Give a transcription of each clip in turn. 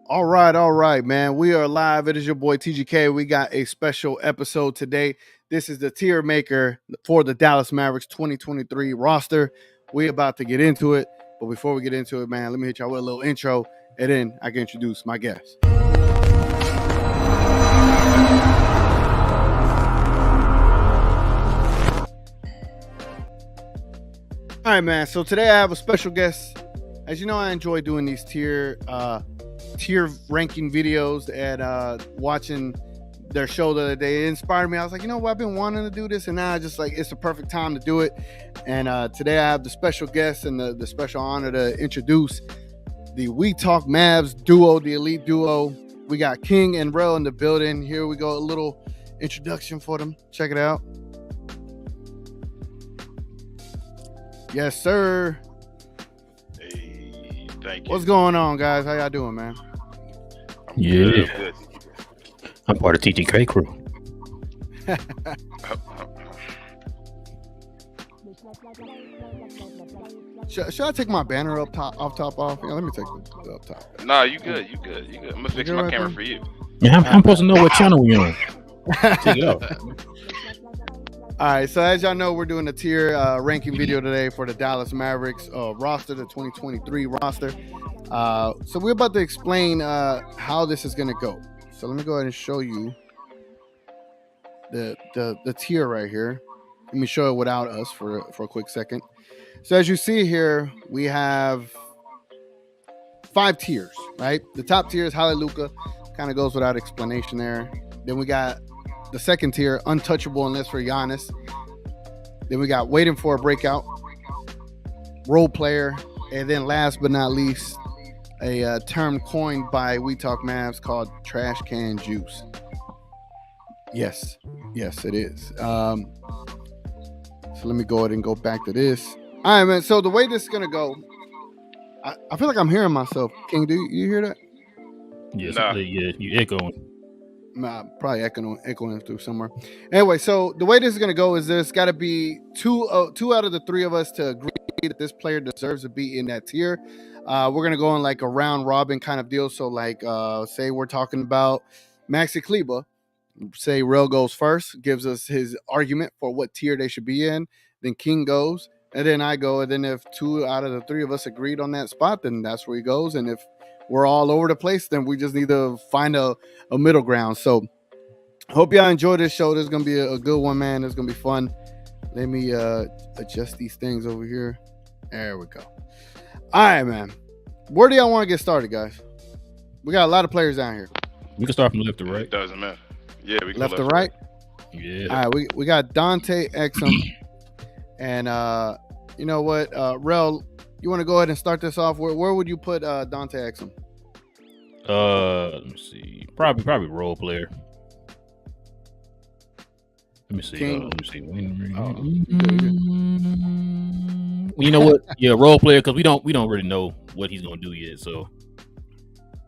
All right, man. We are live. It is your boy TGK. We got a special episode today. This is the tier maker for the Dallas Mavericks 2023 roster. We about to get into it, but before we get into it, man, let me hit y'all with a little intro, and then I can introduce my guest. All right, man. So today I have a special guest. As you know, I enjoy doing these tier ranking videos and watching their show the other day. It inspired me. I was like, you know what, I've been wanting to do this, and now I just like it's the perfect time to do it. And today I have the special guest and the special honor to introduce the We Talk Mavs duo, the elite duo. We got King and Rel in the building. Here we go, a little introduction for them. Check it out. Yes, sir. Hey, thank you. What's going on, guys? How y'all doing, man? Yeah, I'm part of TGK crew. Should I take my banner up top off? Yeah, let me take the up top. Nah, you good. I'm gonna fix my camera for you. Man, I'm supposed to know what channel we on. Check it out. All right, so as y'all know, we're doing a tier ranking video today for the Dallas Mavericks roster, the 2023 roster. So we're about to explain how this is going to go. So let me go ahead and show you the tier right here. Let me show it without us for a quick second. So as you see here, we have 5 tiers, right? The top tier is Hallelujah, kind of goes without explanation there. Then we got the second tier, untouchable unless for Giannis. Then we got waiting for a breakout, role player, and then last but not least, a term coined by We Talk Mavs called trash can juice. Yes, it is. So let me go ahead and go back to this. All right, man. So the way this is gonna go, I feel like I'm hearing myself. King, do you hear that? Yes, Nah. yeah, you echoing. Probably echoing through somewhere. Anyway, so the way this is going to go is there's got to be two out of the 3 of us to agree that this player deserves to be in that tier. We're going to go on like a round robin kind of deal. So like, say we're talking about Maxi Kleber. Say Rel goes first, gives us his argument for what tier they should be in. Then King goes, and then I go. And then if 2 out of the 3 of us agreed on that spot, then that's where he goes. And if we're all over the place, then we just need to find a middle ground. So hope y'all enjoy this show. There's going to be a good one, man. It's going to be fun. Let me adjust these things over here. There we go. All right, man. Where do y'all want to get started, guys? We got a lot of players down here. We can start from left to right. It doesn't matter. Yeah, we can Left go to right? Yeah. All right, we got Dante Exum. And you know what? Rel, you want to go ahead and start this off? Where would you put Dante Exum? Let me see. Probably role player. Let me see. King. Let me see. You You know what? Yeah, role player, because we don't really know what he's gonna do yet. So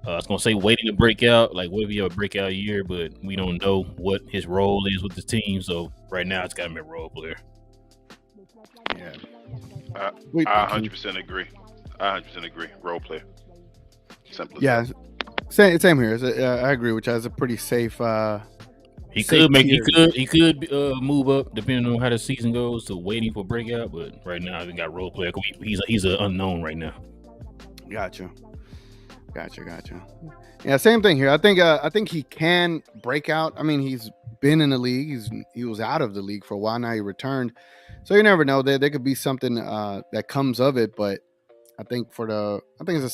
I was gonna say waiting to break out, like what if he have a breakout year, but we don't know what his role is with the team. So right now it's gotta be a role player. Yeah. I 100% agree. I 100% agree. Role player. Simple. as Yeah. that. Same here. I agree, which has a pretty safe. He safe tier. he could move up depending on how the season goes to waiting for breakout, but right now we got role player. He's an unknown right now. Gotcha. Yeah, same thing here. I think he can break out. I mean, he's been in the league. He was out of the league for a while. Now he returned, so you never know. There could be something that comes of it. But I think it's a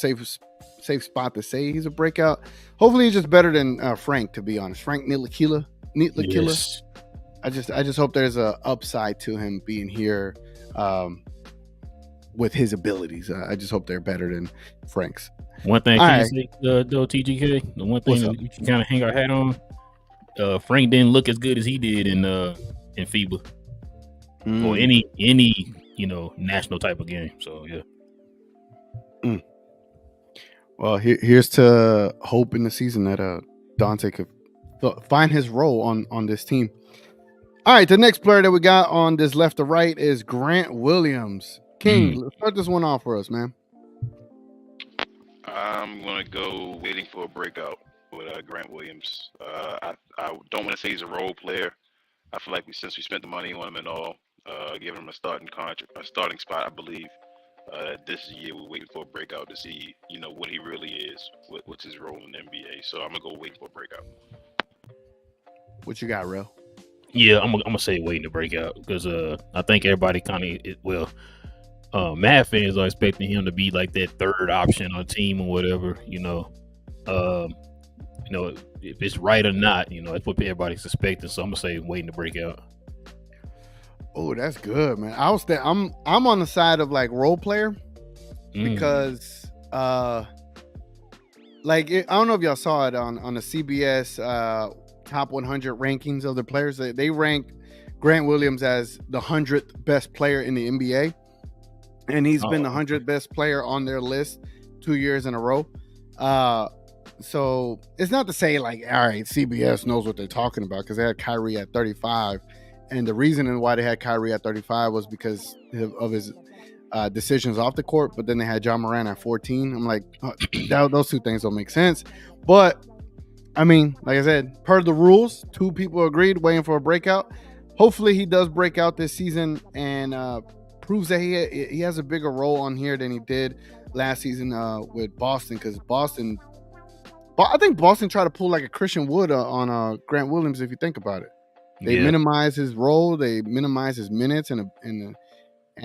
safe spot to say he's a breakout. Hopefully, he's just better than Frank. To be honest, Frank Ntilikina. Yes. I just hope there's a upside to him being here with his abilities. I just hope they're better than Frank's. One thing All can right. you say, though, TGK, the one What's thing up? that we can kind of hang our hat on, Frank didn't look as good as he did in FIBA or any national type of game. So yeah. Well, here's to hope in the season that Dante could find his role on this team. All right, the next player that we got on this left to right is Grant Williams. King, let's start this one off for us, man. I'm gonna go waiting for a breakout with Grant Williams. I don't want to say he's a role player. I feel like since we spent the money on him and all, giving him a starting contract, a starting spot, I believe. This year we're waiting for a breakout to see, what he really is, what's his role in the NBA. So I'm gonna go wait for a breakout. What you got, Real? Yeah, I'm gonna say waiting to break out because I think everybody kind of Mad fans are expecting him to be like that third option on the team or whatever. If it's right or not, that's what everybody's expecting. So I'm gonna say waiting to break out. Oh, that's good, man. I'm on the side of like role player because I don't know if y'all saw it on the CBS top 100 rankings of the players. They rank Grant Williams as the 100th best player in the NBA, and he's been the 100th best player on their list 2 years in a row. So it's not to say like, all right, CBS knows what they're talking about because they had Kyrie at 35, and the reason why they had Kyrie at 35 was because of his decisions off the court. But then they had John Moran at 14. I'm like, those two things don't make sense. But I mean, like I said, per the rules, two people agreed, waiting for a breakout. Hopefully he does break out this season and proves that he has a bigger role on here than he did last season with Boston, because I think Boston tried to pull like a Christian Wood on Grant Williams, if you think about it. They minimize his role, they minimize his minutes and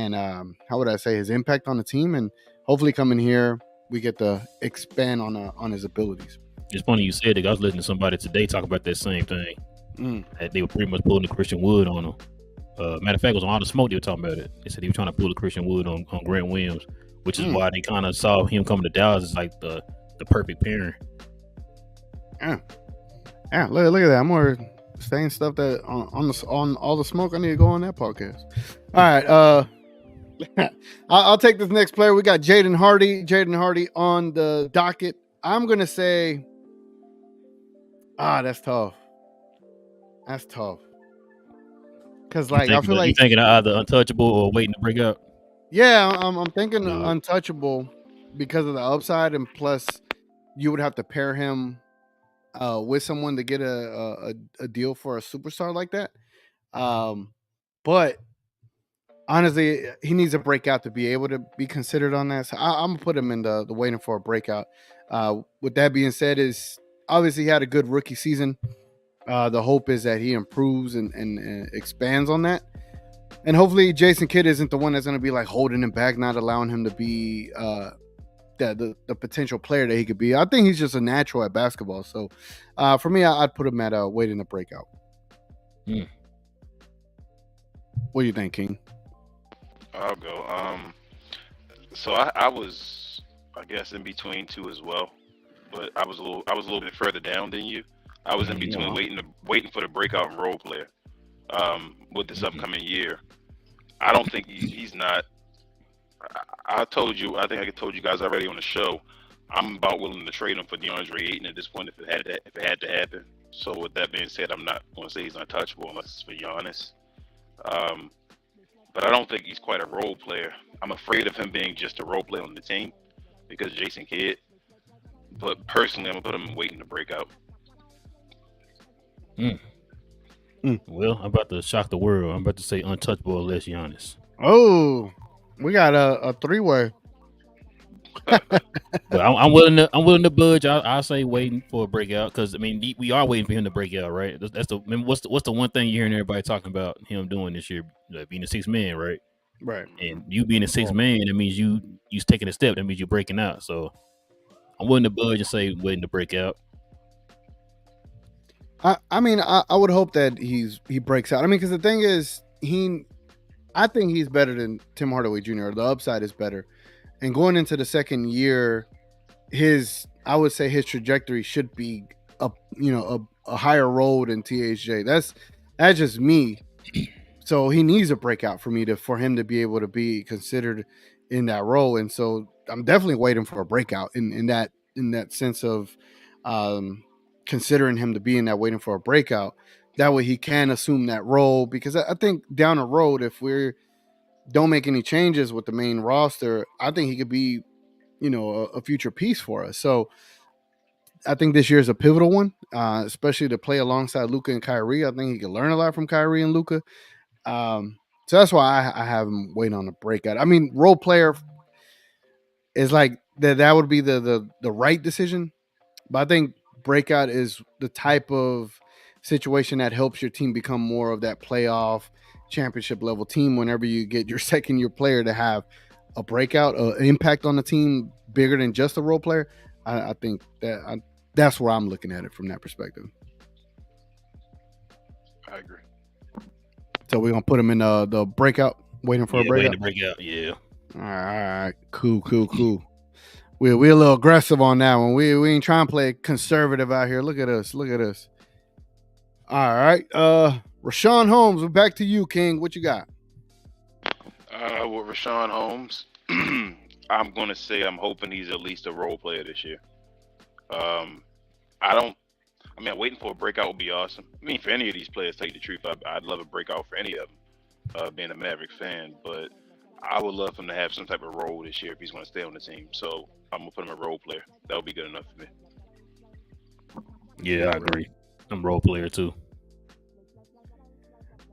how would I say, his impact on the team, and hopefully coming here we get to expand on his abilities. It's funny you said that. I was listening to somebody today talk about that same thing. That they were pretty much pulling the Christian Wood on him. Matter of fact, it was on All the Smoke they were talking about it. They said he was trying to pull the Christian Wood on Grant Williams, which is why they kind of saw him coming to Dallas as like the perfect pairing. Yeah, look at that. I'm more saying stuff that on All the Smoke. I need to go on that podcast. All right, I'll take this next player. We got Jaden Hardy on the docket. I'm gonna say, that's tough. That's tough. Because I feel like you thinking either untouchable or waiting to break out. Yeah, I'm thinking untouchable because of the upside, and plus you would have to pair him with someone to get a deal for a superstar like that. But honestly, he needs a breakout to be able to be considered on that. So I'm gonna put him in the waiting for a breakout. With that being said, is obviously he had a good rookie season. The hope is that he improves and expands on that. And hopefully Jason Kidd isn't the one that's going to be like holding him back, not allowing him to be the potential player that he could be. I think he's just a natural at basketball. So for me, I'd put him at waiting to break out. What do you think, King? I'll go. So I was, I guess, in between two as well, but I was a little bit further down than you. I was in between waiting for the breakout and role player. With this upcoming year, I don't think he's not. I told you, I think I told you guys already on the show, I'm about willing to trade him for DeAndre Ayton at this point if it had to happen. So with that being said, I'm not going to say he's untouchable unless it's for Giannis. But I don't think he's quite a role player. I'm afraid of him being just a role player on the team because Jason Kidd. But personally, I'm going to put him waiting to break out. Well, I'm about to shock the world. I'm about to say untouchable unless Giannis. Oh, we got a three-way. But I'm willing to budge. I'll say waiting for a breakout because I mean we are waiting for him to break out, right? That's what's the one thing you're hearing everybody talking about him doing this year, being a sixth man, right? Right. And you being a sixth man, that means you taking a step. That means you're breaking out. So I'm willing to budge and say waiting to break out. I mean, I would hope that he breaks out. I mean, because the thing is, I think he's better than Tim Hardaway Jr. The upside is better, and going into the second year, I would say his trajectory should be a higher role than THJ. That's just me. So he needs a breakout for him to be able to be considered in that role, and so I'm definitely waiting for a breakout in that sense of considering him to be in that waiting for a breakout. That way he can assume that role, because I think down the road, if we don't make any changes with the main roster, I think he could be, a future piece for us. So I think this year is a pivotal one, especially to play alongside Luka and Kyrie. I think he can learn a lot from Kyrie and Luka. So that's why I have him waiting on a breakout. I mean, role player is like that would be the right decision, but I think breakout is the type of situation that helps your team become more of that playoff championship level team. Whenever you get your second year player to have a breakout, an impact on the team bigger than just a role player, I think that's where I'm looking at it from that perspective. I agree. So we're gonna put him in the breakout, waiting for a breakout. Waiting to break out. Yeah. All right, cool. We're a little aggressive on that one. We ain't trying to play conservative out here. Look at us. All right, Rashawn Holmes, we're back to you, King. What you got? With Rashawn Holmes, I'm gonna say I'm hoping he's at least a role player this year. Waiting for a breakout would be awesome. I mean, for any of these players, to tell you the truth, I'd love a breakout for any of them, being a Mavericks fan. But I would love him to have some type of role this year if he's going to stay on the team. So I'm going to put him a role player. That would be good enough for me. Yeah, I agree. I'm a role player too.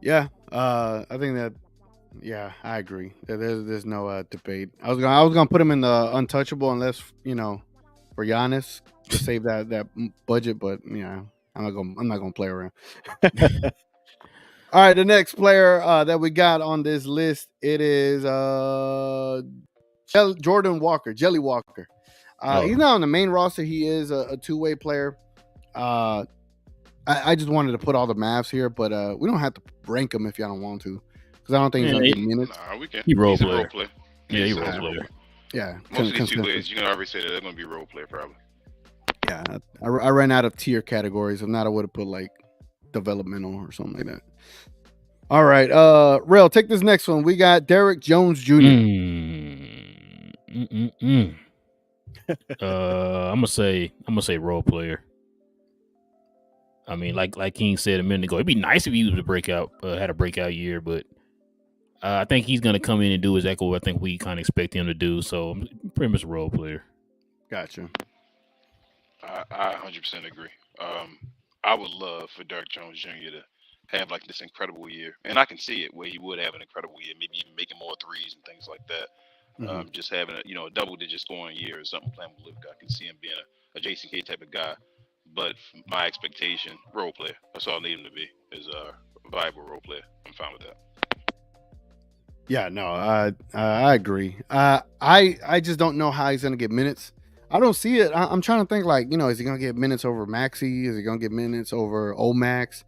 Yeah, I think that. Yeah, I agree. There's no debate. I was gonna put him in the untouchable unless for Giannis to save that budget, but yeah, I'm not gonna play around. All right, the next player that we got on this list, it is Jordan Walker, Jelly Walker. He's not on the main roster. He is a two-way player. I just wanted to put all the Mavs here, but we don't have to rank him if y'all don't want to, because I don't think he's gonna get minutes. Nah, we can. He's a role player. Yeah, he's a role player. Yeah, most of these two players, you can already say that they're gonna be role player probably. Yeah, I ran out of tier categories. If not, I would have put like developmental or something like that. All right, Rel, take this next one. We got Derrick Jones Jr. I'm gonna say role player. I mean, like King said a minute ago, it'd be nice if he was had a breakout year, but I think he's gonna come in and do exactly what I think we kind of expect him to do. So I'm pretty much a role player. Gotcha. I 100% agree. I would love for Derrick Jones Jr. to have like this incredible year, and I can see it where he would have an incredible year, maybe even making more threes and things like that. Mm-hmm. Just having a double-digit scoring year or something playing with Luka. I can see him being a Jason Kidd type of guy. But my expectation, role player. That's all I need him to be, is a viable role player. I'm fine with that. Yeah, no, I agree. I just don't know how he's gonna get minutes. I don't see it. I'm trying to think is he gonna get minutes over Maxey? Is he gonna get minutes over Omax?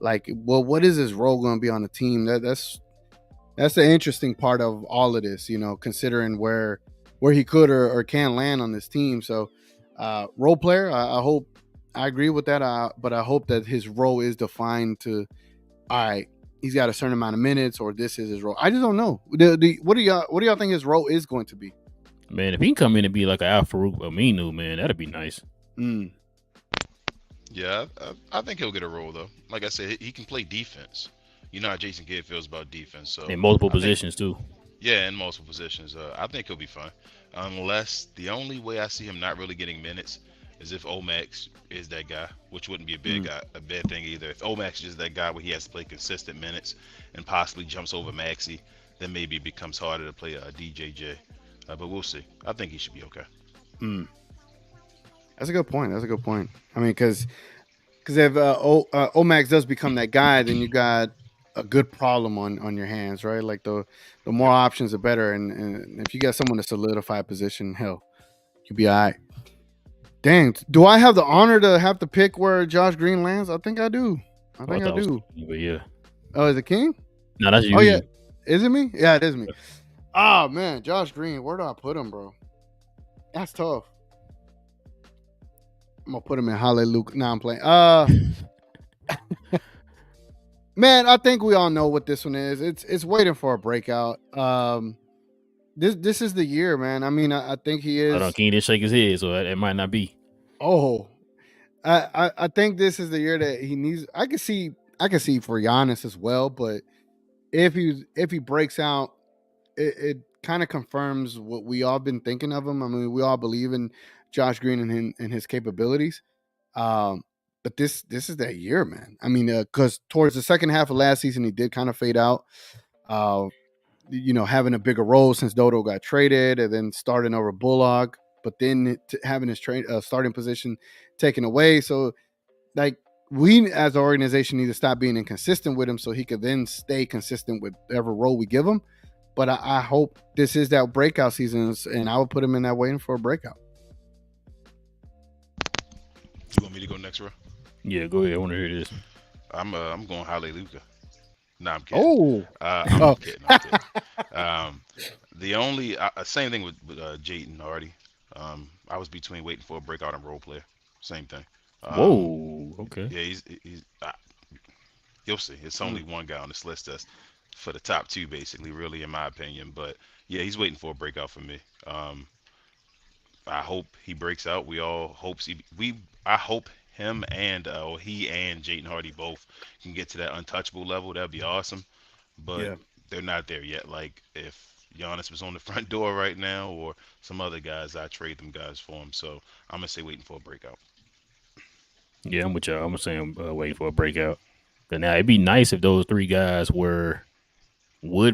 What is his role gonna be on the team? That's the interesting part of all of this, considering where he could or can land on this team. So role player, I hope. I agree with that, but I hope that his role is defined to, all right, he's got a certain amount of minutes, or this is his role. I just don't know. What do y'all think his role is going to be? Man, if he can come in and be like an Al-Farouq Aminu, man, that'd be nice. Yeah, I think he'll get a role though. Like I said, he can play defense. You know how Jason Kidd feels about defense. So in multiple positions too. Yeah, in multiple positions. I think he'll be fine. Unless the only way I see him not really getting minutes is if Omax is that guy, which wouldn't be a bad thing either. If Omax is that guy where he has to play consistent minutes and possibly jumps over Maxey, then maybe it becomes harder to play DJJ. But we'll see. I think he should be okay. That's a good point. I mean, because if Omax does become that guy, then you got a good problem on your hands, right? Like the more options, the better. And if you got someone to solidify a position, hell, you'll be all right. Dang, do I have the honor to have to pick where Josh Green lands? I think I do. I do. But yeah. Oh, is it King? No, that's you. Oh, yeah. Is it me? Yeah, it is me. Oh, man. Josh Green. Where do I put him, bro? That's tough. I'm going to put him in Hallelujah. No, I'm playing. Man, I think we all know what this one is. It's waiting for a breakout. This is the year, man. I mean, I think he is. I don't. King didn't shake his head, so it might not be. Oh, I think this is the year that he needs. I can see for Giannis as well, but if he breaks out, it kind of confirms what we all been thinking of him. I mean, we all believe in Josh Green and his capabilities. Um, but this is that year, man. I mean, because towards the second half of last season, he did kind of fade out. Uh, having a bigger role since Dodo got traded, and then starting over Bullock, but then having his starting position taken away. So, like, we as an organization need to stop being inconsistent with him, so he could then stay consistent with whatever role we give him. But I hope this is that breakout season, and I would put him in that waiting for a breakout. You want me to go next, bro? Yeah, go ahead. I want to hear this. I'm going Hallelujah. No, I'm kidding. Oh, I'm kidding. I'm kidding. The only same thing with Jayden Hardy. I was between waiting for a breakout and role player. Same thing. Whoa. Okay. Yeah, he's you'll see. It's only one guy on this list that's for the top two, basically, really, in my opinion. But yeah, he's waiting for a breakout for me. I hope he breaks out. We all hopes I hope him and he and Jayden Hardy both can get to that untouchable level. That'd be awesome. But yeah. they're not there yet. Like if Giannis was on the front door right now, or some other guys, I trade them guys for him. So I'm gonna say waiting for a breakout. Yeah, I'm with y'all. I'm saying waiting for a breakout. But now it'd be nice if those three guys would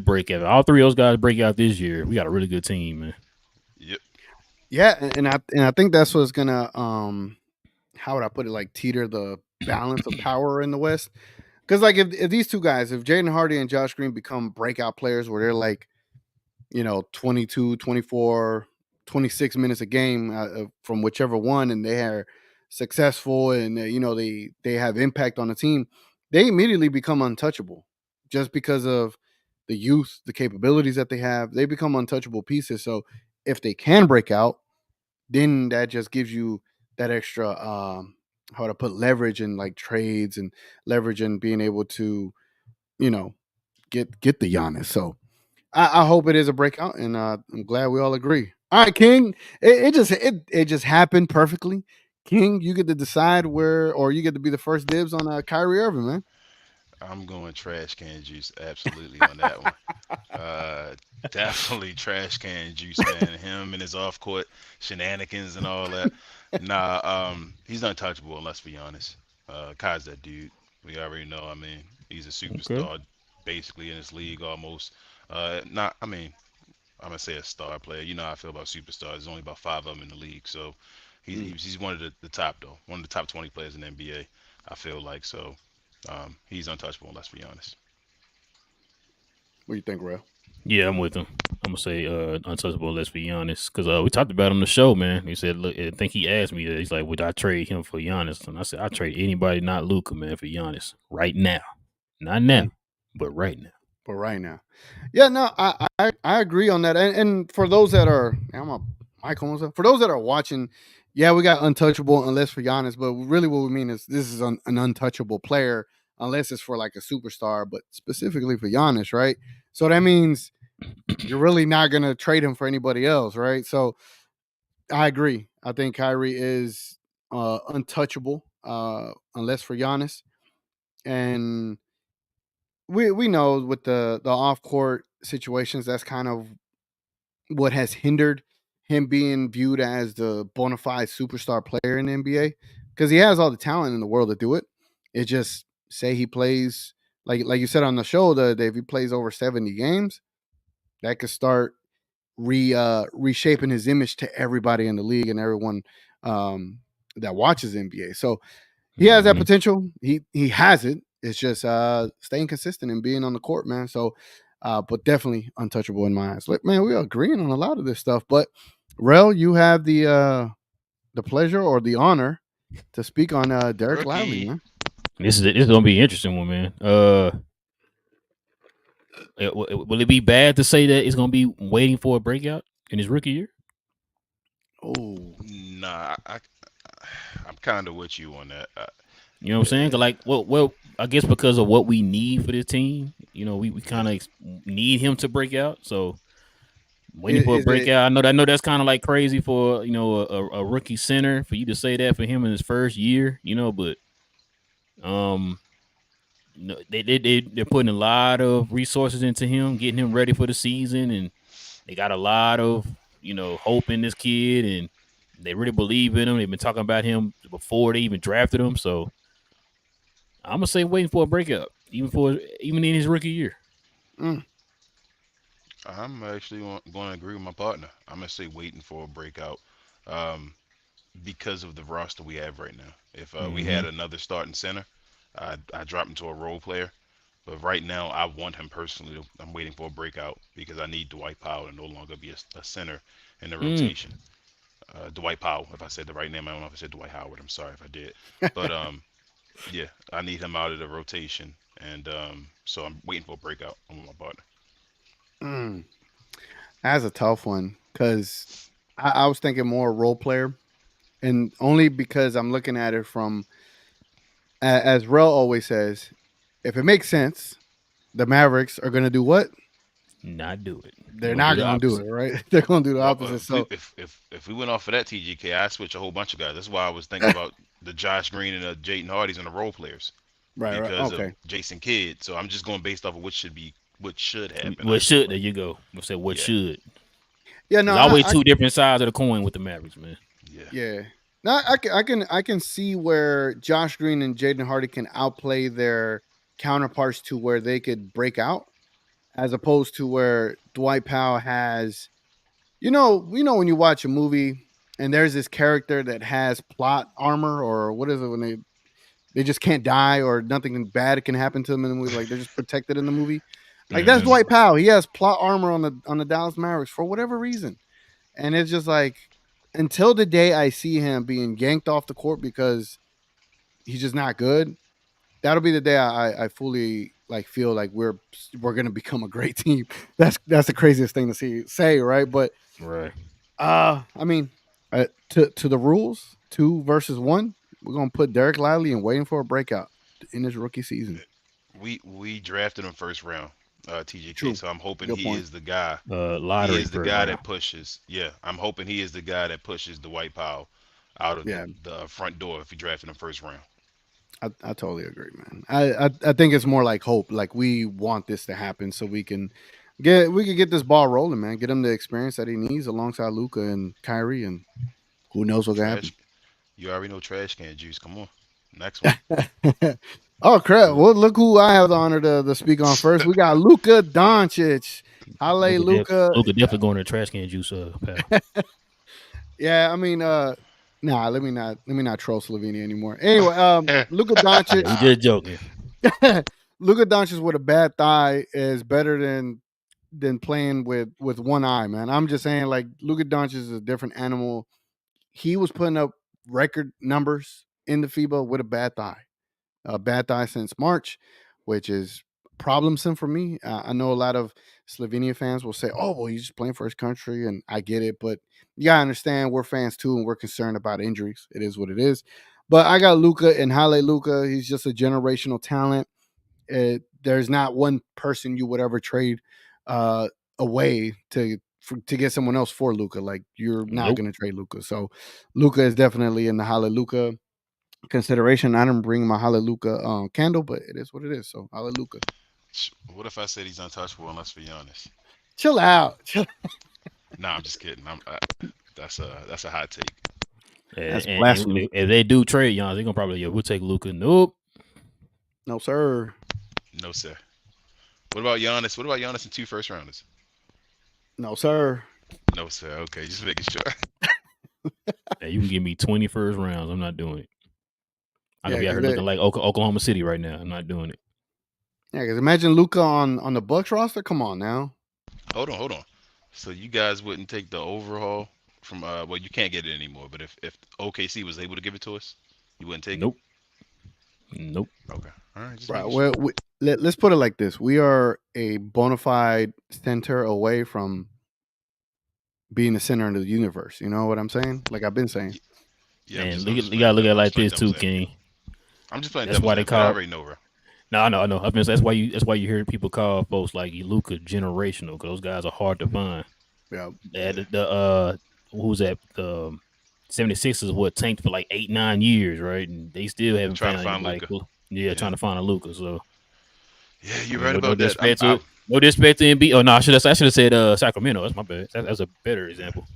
break out. All three of those guys break out this year. We got a really good team, man. Yep. Yeah, and I think that's what's gonna how would I put it, like, teeter the balance of power in the West. Because, like, if these two guys, if Jaden Hardy and Josh Green become breakout players where they're like, 22, 24, 26 minutes a game from whichever one, and they are successful, and they have impact on the team, they immediately become untouchable just because of the youth, the capabilities that they have. They become untouchable pieces. So if they can break out, then that just gives you that extra how to put leverage in, like, trades, and leverage in being able to you know get the Giannis. So I hope it is a breakout, and I'm glad we all agree. All right, King. It just happened perfectly. King, you get to decide where, or you get to be the first dibs on Kyrie Irving, man. I'm going trash can juice absolutely on that one. Uh, Definitely trash can juice, man. Him and his off court shenanigans and all that. Nah, he's untouchable. Let's be honest. Kai's that dude. We already know. I mean, he's a Okay. superstar, basically in this league almost. Not. I mean, I'm gonna say a star player. You know how I feel about superstars. There's only about five of them in the league, so Mm. he's one of the top though. One of the top 20 players in the NBA. I feel like so. He's untouchable. Let's be honest. What do you think, Rail? Yeah, I'm with him. I'm gonna say untouchable. Let's be honest, because we talked about it on the show, man. He said, "Look, I think he asked me that. He's like, would I trade him for Giannis?" And I said, I trade anybody, not Luca, man, for Giannis right now, not now, Mm. but right now. But right now, yeah, no, I agree on that. And for those that are, I'm a mic almost up. For those that are watching, yeah, we got untouchable unless for Giannis, but really what we mean is this is an untouchable player unless it's for, like, a superstar, but specifically for Giannis, right? So that means you're really not gonna trade him for anybody else, right? So I agree. I think Kyrie is untouchable unless for Giannis, and we know with the off court situations, that's kind of what has hindered him being viewed as the bona fide superstar player in the NBA, because he has all the talent in the world to do it. It just, say he plays, like you said on the show the other day, if he plays over 70 games, that could start reshaping his image to everybody in the league and everyone that watches NBA. So he has that Mm-hmm. potential. He has it. It's just staying consistent and being on the court, man. So, but definitely untouchable in my eyes. Like, man, we are agreeing on a lot of this stuff. But Rel, you have the pleasure or the honor to speak on Derek Lively, Rookie. man. This is gonna be an interesting one, man. Will it be bad to say that it's gonna be waiting for a breakout in his rookie year? Oh, Nah, I'm kind of with you on that. You know what I'm saying? 'Cause, like, I guess because of what we need for this team, we kind of need him to break out. So waiting for a is it? breakout. I know that's kind of like crazy for a rookie center for you to say that for him in his first year. But um, they're putting a lot of resources into him, getting him ready for the season, and They got a lot of hope in this kid, and they really believe in him. They've been talking about him before they even drafted him. So I'm gonna say waiting for a breakout, even in his rookie year. Mm, I'm actually going to agree with my partner. I'm going to say waiting for a breakout um, because of the roster we have right now. If we Mm-hmm. had another starting center, I drop him to a role player. But right now, I want him personally. I'm waiting for a breakout because I need Dwight Powell to no longer be a center in the Mm. rotation. Dwight Powell, if I said the right name, I don't know if I said Dwight Howard. I'm sorry if I did. But yeah, I need him out of the rotation, and so I'm waiting for a breakout. I'm with my partner. mm. That's a tough one because I was thinking more role player, and only because I'm looking at it from as Rel always says, if it makes sense, the Mavericks are going to do what? Not do it. They're They're gonna do not the going to do it, opposite. right? They're going to do the Well, opposite. if we So, if we went off of that TGK, I switch a whole bunch of guys. That's why I was thinking about the Josh Green and the Jaden Hardys and the role players right, because of okay. Jason Kidd. So I'm just going based off of what should happen. I What feel should? There like you go. We'll say what yeah, should. Yeah, no, There's always two different sides of the coin with the Mavericks, man. yeah. yeah. No, I can see where Josh Green and Jaden Hardy can outplay their counterparts to where they could break out, as opposed to where Dwight Powell has, when you watch a movie and there's this character that has plot armor, or what is it when they just can't die or nothing bad can happen to them in the movie, like they're just protected in the movie. Like that's Mm-hmm. Dwight Powell. He has plot armor on the Dallas Mavericks for whatever reason. And it's just like until the day I see him being yanked off the court because he's just not good, that'll be the day I fully like feel like we're gonna become a great team. That's the craziest thing to say, right? But Right. I mean, to the rules, 2 versus 1, we're gonna put Derek Lively and waiting for a breakout in his rookie season. We drafted him first round, TGK. True, So I'm hoping good he point. is the guy. He Lottery is the first guy round. that pushes. Yeah, I'm hoping he is the guy that pushes Dwight Powell out of Yeah, the front door if we drafted him first round. I totally agree, man. I think it's more like hope. Like we want this to happen so we can get this ball rolling, man. Get him the experience that he needs alongside Luca and Kyrie, and who knows what can Trash. You already know trash can juice. Come on, next one. happen. Oh crap! Luka, Well, look who I have the honor to speak on first. We got Luca Doncic. Halle Luca. Luka definitely going to the trash can juice, pal. Yeah, I mean, nah. Let me not troll Slovenia anymore. Anyway, Luka Yeah, Doncic. we just joking. Luka Doncic with a bad thigh is better than playing with one eye, man. I'm just saying, like Luka Doncic is a different animal. He was putting up record numbers in the FIBA with a bad thigh since March, which is problemsome for me. I know a lot of Slovenia fans will say, "Oh, well, he's just playing for his country," and I get it, but you gotta understand we're fans too, and we're concerned about injuries. It is what it is. But I got Luca and Halle Luca. He's just a generational talent. There's not one person you would ever trade uh, away to get someone else for Luca. Like you're not Nope. going to trade Luca. So Luca is definitely in the Hallelujah consideration. I didn't bring my Hallelujah candle, but it is what it is. So Hallelujah. What if I said he's untouchable unless for Giannis? Chill out. Nah, I'm just kidding. That's a hot take. That's And blasphemy. if they do trade Giannis, they're gonna probably we'll take Luka. Nope. No sir. No sir. What about Giannis? What about Giannis and two first rounders? No sir. No sir. Okay, just making sure. Hey, you can give me 20 first rounds. I'm not doing it. I'm Yeah, gonna be out because here looking like Oklahoma City right now. I'm not doing it. imagine Luca on the Bucks roster. Come on now. Hold on. So you guys wouldn't take the overhaul from well, you can't get it anymore. But if OKC was able to give it to us, you wouldn't take it. Nope. Nope. Okay. All right. Just Right. making sure. Let's put it like this: we are a bona fide center away from being the center of the universe. You know what I'm saying? Like I've been saying. Yeah. And I'm you just gotta playing. look at it I'm like just playing this too, devil's advocate. King. I'm just playing That's devil's why they advocate. I call. already know, bro. No, I know. I mean, that's why you hear people call folks like Luka generational because those guys are hard to find. Yeah. The who's that? The 76ers what tanked for like 8-9 years, right? And they still haven't Trying to found find anybody Luca. cool. Yeah, Yeah. trying to find a Luka. So Yeah, I you're mean, right no about that. disrespect to it. No disrespect to NB. Oh no, I should have said Sacramento. That's my bad. That's a better example.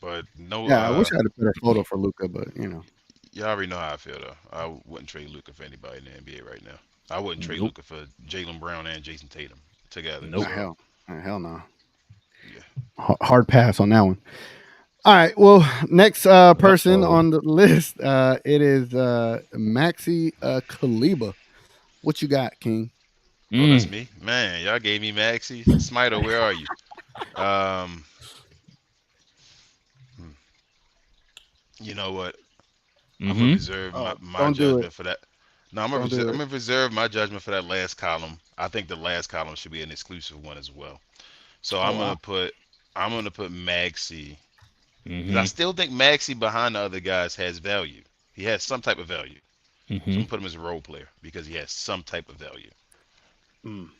But no, Yeah, I wish I had a better photo for Luca, but you know. you already know how I feel though. I wouldn't trade Luca for anybody in the NBA right now. I wouldn't trade Nope. Luca for Jalen Brown and Jason Tatum together. Nope. Not So hell. Hell no. yeah. Hard pass on that one. All right. Well, next person Uh-oh. on the list, it is Maxi Kaliba. What you got, King? Oh, that's Mm. me, man. Y'all gave me Maxi Smito. Where are you? Um, hmm, you know what? I'm gonna Mm-hmm. reserve Oh, my don't do it. judgment for that. No, Don't do I'm it. gonna reserve my judgment for that last column. I think the last column should be an exclusive one as well. So Oh wow. I'm gonna put Maxi because I Mm-hmm. still think Maxi behind the other guys has value. He has some type of value. So Mm-hmm. I'm gonna put him as a role player because he has some type of value. Mm.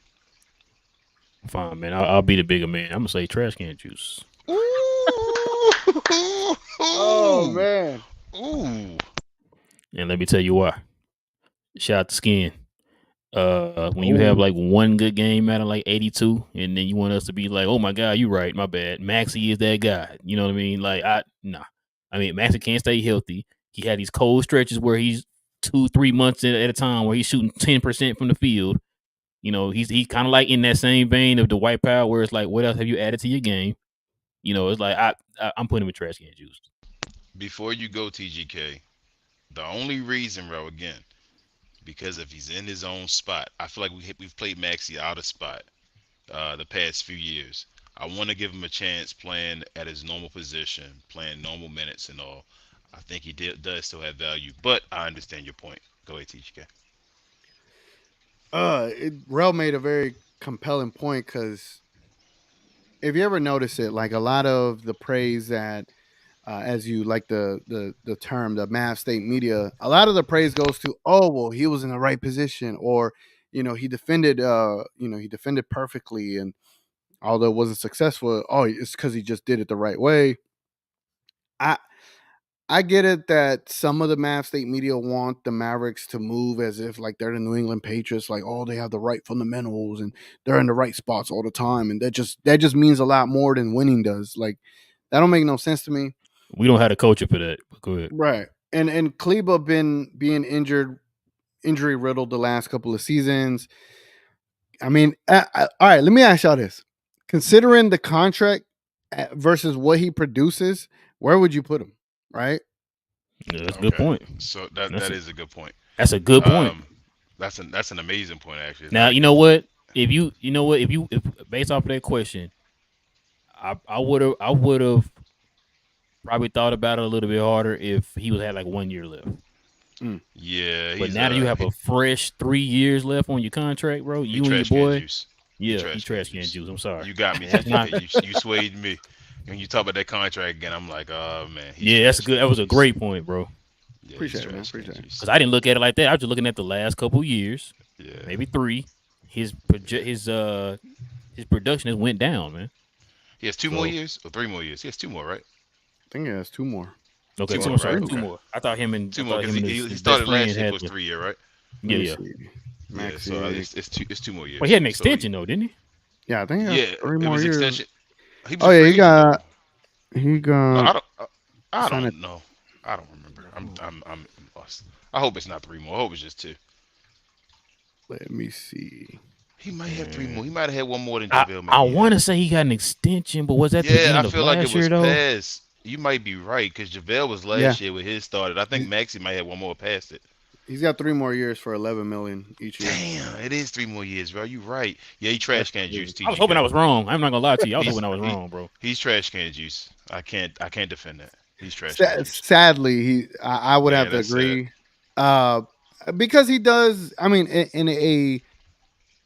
Fine, man. I'll be the bigger man. I'm gonna say trash can juice. Ooh, Oh ooh, man. ooh. And let me tell you why. Shout out to Skin. When you have Oh. like one good game out of like 82, and then you want us to be like, oh my god, you right, my bad. Maxi is that guy. You know what I mean? Like nah. I mean, Maxi can't stay healthy. He had these cold stretches where he's 2-3 months at a time where he's shooting 10% from the field. You know, he's kind of like in that same vein of the white power where it's like, what else have you added to your game? You know, it's like I'm putting him in trash can juice. Before you go, TGK, the only reason, bro, again, because if he's in his own spot, I feel like we've played Maxi out of spot the past few years. I want to give him a chance playing at his normal position, playing normal minutes and all. I think does still have value, but I understand your point. Go ahead, TGK. Rel made a very compelling point because if you ever notice it, like a lot of the praise that as you like the term the Mav State media, a lot of the praise goes to, oh well, he was in the right position, or he defended perfectly, and although it wasn't successful, oh, it's because he just did it the right way. I I get it that some of the Mav State media want the Mavericks to move as if like they're the New England Patriots, like oh they have the right fundamentals and they're in the right spots all the time, and that just means a lot more than winning does. Like that don't make no sense to me. We don't have a culture for that. But go ahead. Right. And Kleba been being injury riddled the last couple of seasons. I mean, all right. Let me ask y'all this: considering the contract versus what he produces, where would you put him? Right. Yeah, that's a good Okay, point. so That's that a is a good point. that's a good point. Um, that's an amazing point actually. It's Now not you even. know what? If you know what if based off of that question, I would have probably thought about it a little bit harder if he was had like 1 year left. Mm. Yeah, But now that you have a fresh 3 years left on your contract, bro, he you and your trash can boy, juice. He yeah, he trash can trash can juice. juice. I'm sorry, You got me, and that's not. TGK. You swayed me. When you talk about that contract again, I'm like, oh man, he's Yeah, that's a trash good. can That was a juice. great point, bro. Yeah, he's Appreciate it, man. trash can Appreciate it. juice. Because I didn't look at it like that. I was just looking at the last couple years, Yeah, maybe three. His yeah. his production has went down, man. He has 2 more So years or 3 more years. He has 2 more, right? I think he has two more. okay, Two two. more, I'm right? sorry, two Three. Okay, more. I 2 more thought because him and he his best started last friend year had for his the 3 year, right? Let yeah me yeah. see. Yeah, so Maxi. it's 2 more Well, he years. had an So extension though, didn't he? Yeah, I think he has yeah, three it more was years. extension. He was Oh a yeah, free agent though. he No, got I signed it. don't know. I don't remember. I'm lost. I hope it's not 3 more. I hope it's just 2. Let me see. He might have 3 Mm. more. He might have had one more than I JaVale I McGee want had. to say he got an extension, but was that the Yeah, I end of feel like it last was year though? past. You might be right because JaVale was Yeah, last year with his started. I think he- Maxi might have one more past it. he's got 3 more years for 11 million each year. Damn, it is 3 more years, bro. You right. Yeah, he That's trash can juice crazy. I was hoping I TGK. was wrong. I'm not gonna lie to you. I was hoping He's I was he wrong, bro. he's trash can juice. I can't defend that. He's trash can juice. Sadly, I would Yeah, have to that's sad. agree, uh, because he does. I mean, in a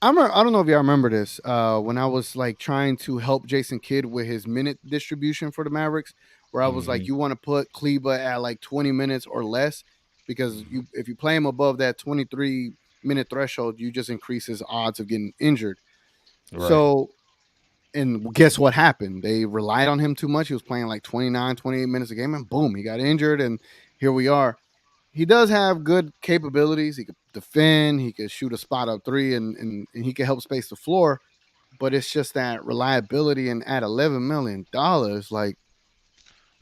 I don't know if y'all remember this. When I was like trying to help Jason Kidd with his minute distribution for the Mavericks, where I was like, Hmm. you want to put Kleba at like 20 minutes or less, because Hmm. you if you play him above that 23-minute threshold, you just increase his odds of getting injured. Right. So, and guess what happened? They relied on him too much. He was playing like 29, 28 minutes a game, and boom, he got injured, and here we are. he does have good capabilities. He could defend. He could shoot a spot up three, and he can help space the floor. But it's just that reliability. And at $11 million, like What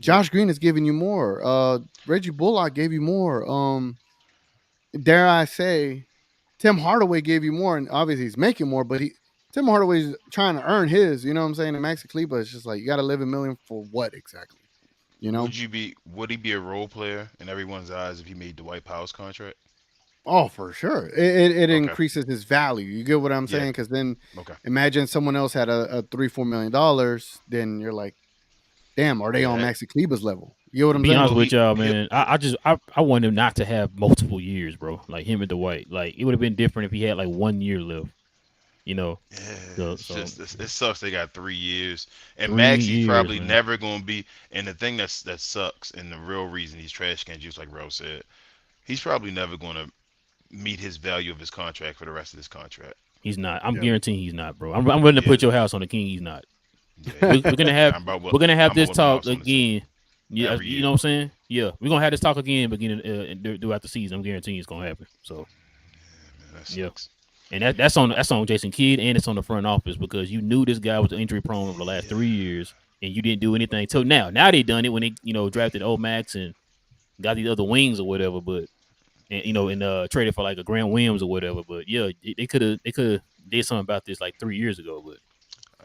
Josh Green is giving you more. Reggie Bullock gave you more. Dare I say, Tim Hardaway gave you more, and obviously he's making more. But Tim Hardaway's trying to earn his. You know what I'm saying? And Maxi Kleber is just like, you got 11 million for what exactly? You know? would he be a role player in everyone's eyes if he made Dwight Powell's contract? Oh, for sure. It Okay. increases his value. You get what I'm Yeah. saying? Because then Okay. imagine someone else had a $3-4 million. Then you're like, damn, are they on Yeah. Maxi Kleber's level? You know what To I'm be saying? honest Well, with y'all, he man, I want him not to have multiple years, bro. Like him and Dwight. Like it would have been different if he had like 1 year left. You know, yeah, it's so just it sucks. They got 3 years, and 3 years, Probably man. never gonna be. And the thing that sucks, and the real reason he's trash can juice, like Rose said, he's probably never gonna meet his value of his contract for the rest of this contract. He's not. I'm Yeah. guaranteeing he's not, bro. I'm willing to Yeah, put your house on the king. He's not. yeah. We're gonna have we're gonna have I'm this holding my talk house on the team again. Yeah, every you year. know what I'm saying? Yeah, we're gonna have this talk again beginning throughout the season. I'm guaranteeing it's gonna happen. So Man, that yeah, sucks. and that's on Jason Kidd and it's on the front office because you knew this guy was injury prone over the last 3 years and you didn't do anything till now. Now they done it when they drafted Max and got these other wings or whatever, but and traded for like a Grant Williams or whatever. But yeah, they could have did something about this like 3 years ago. But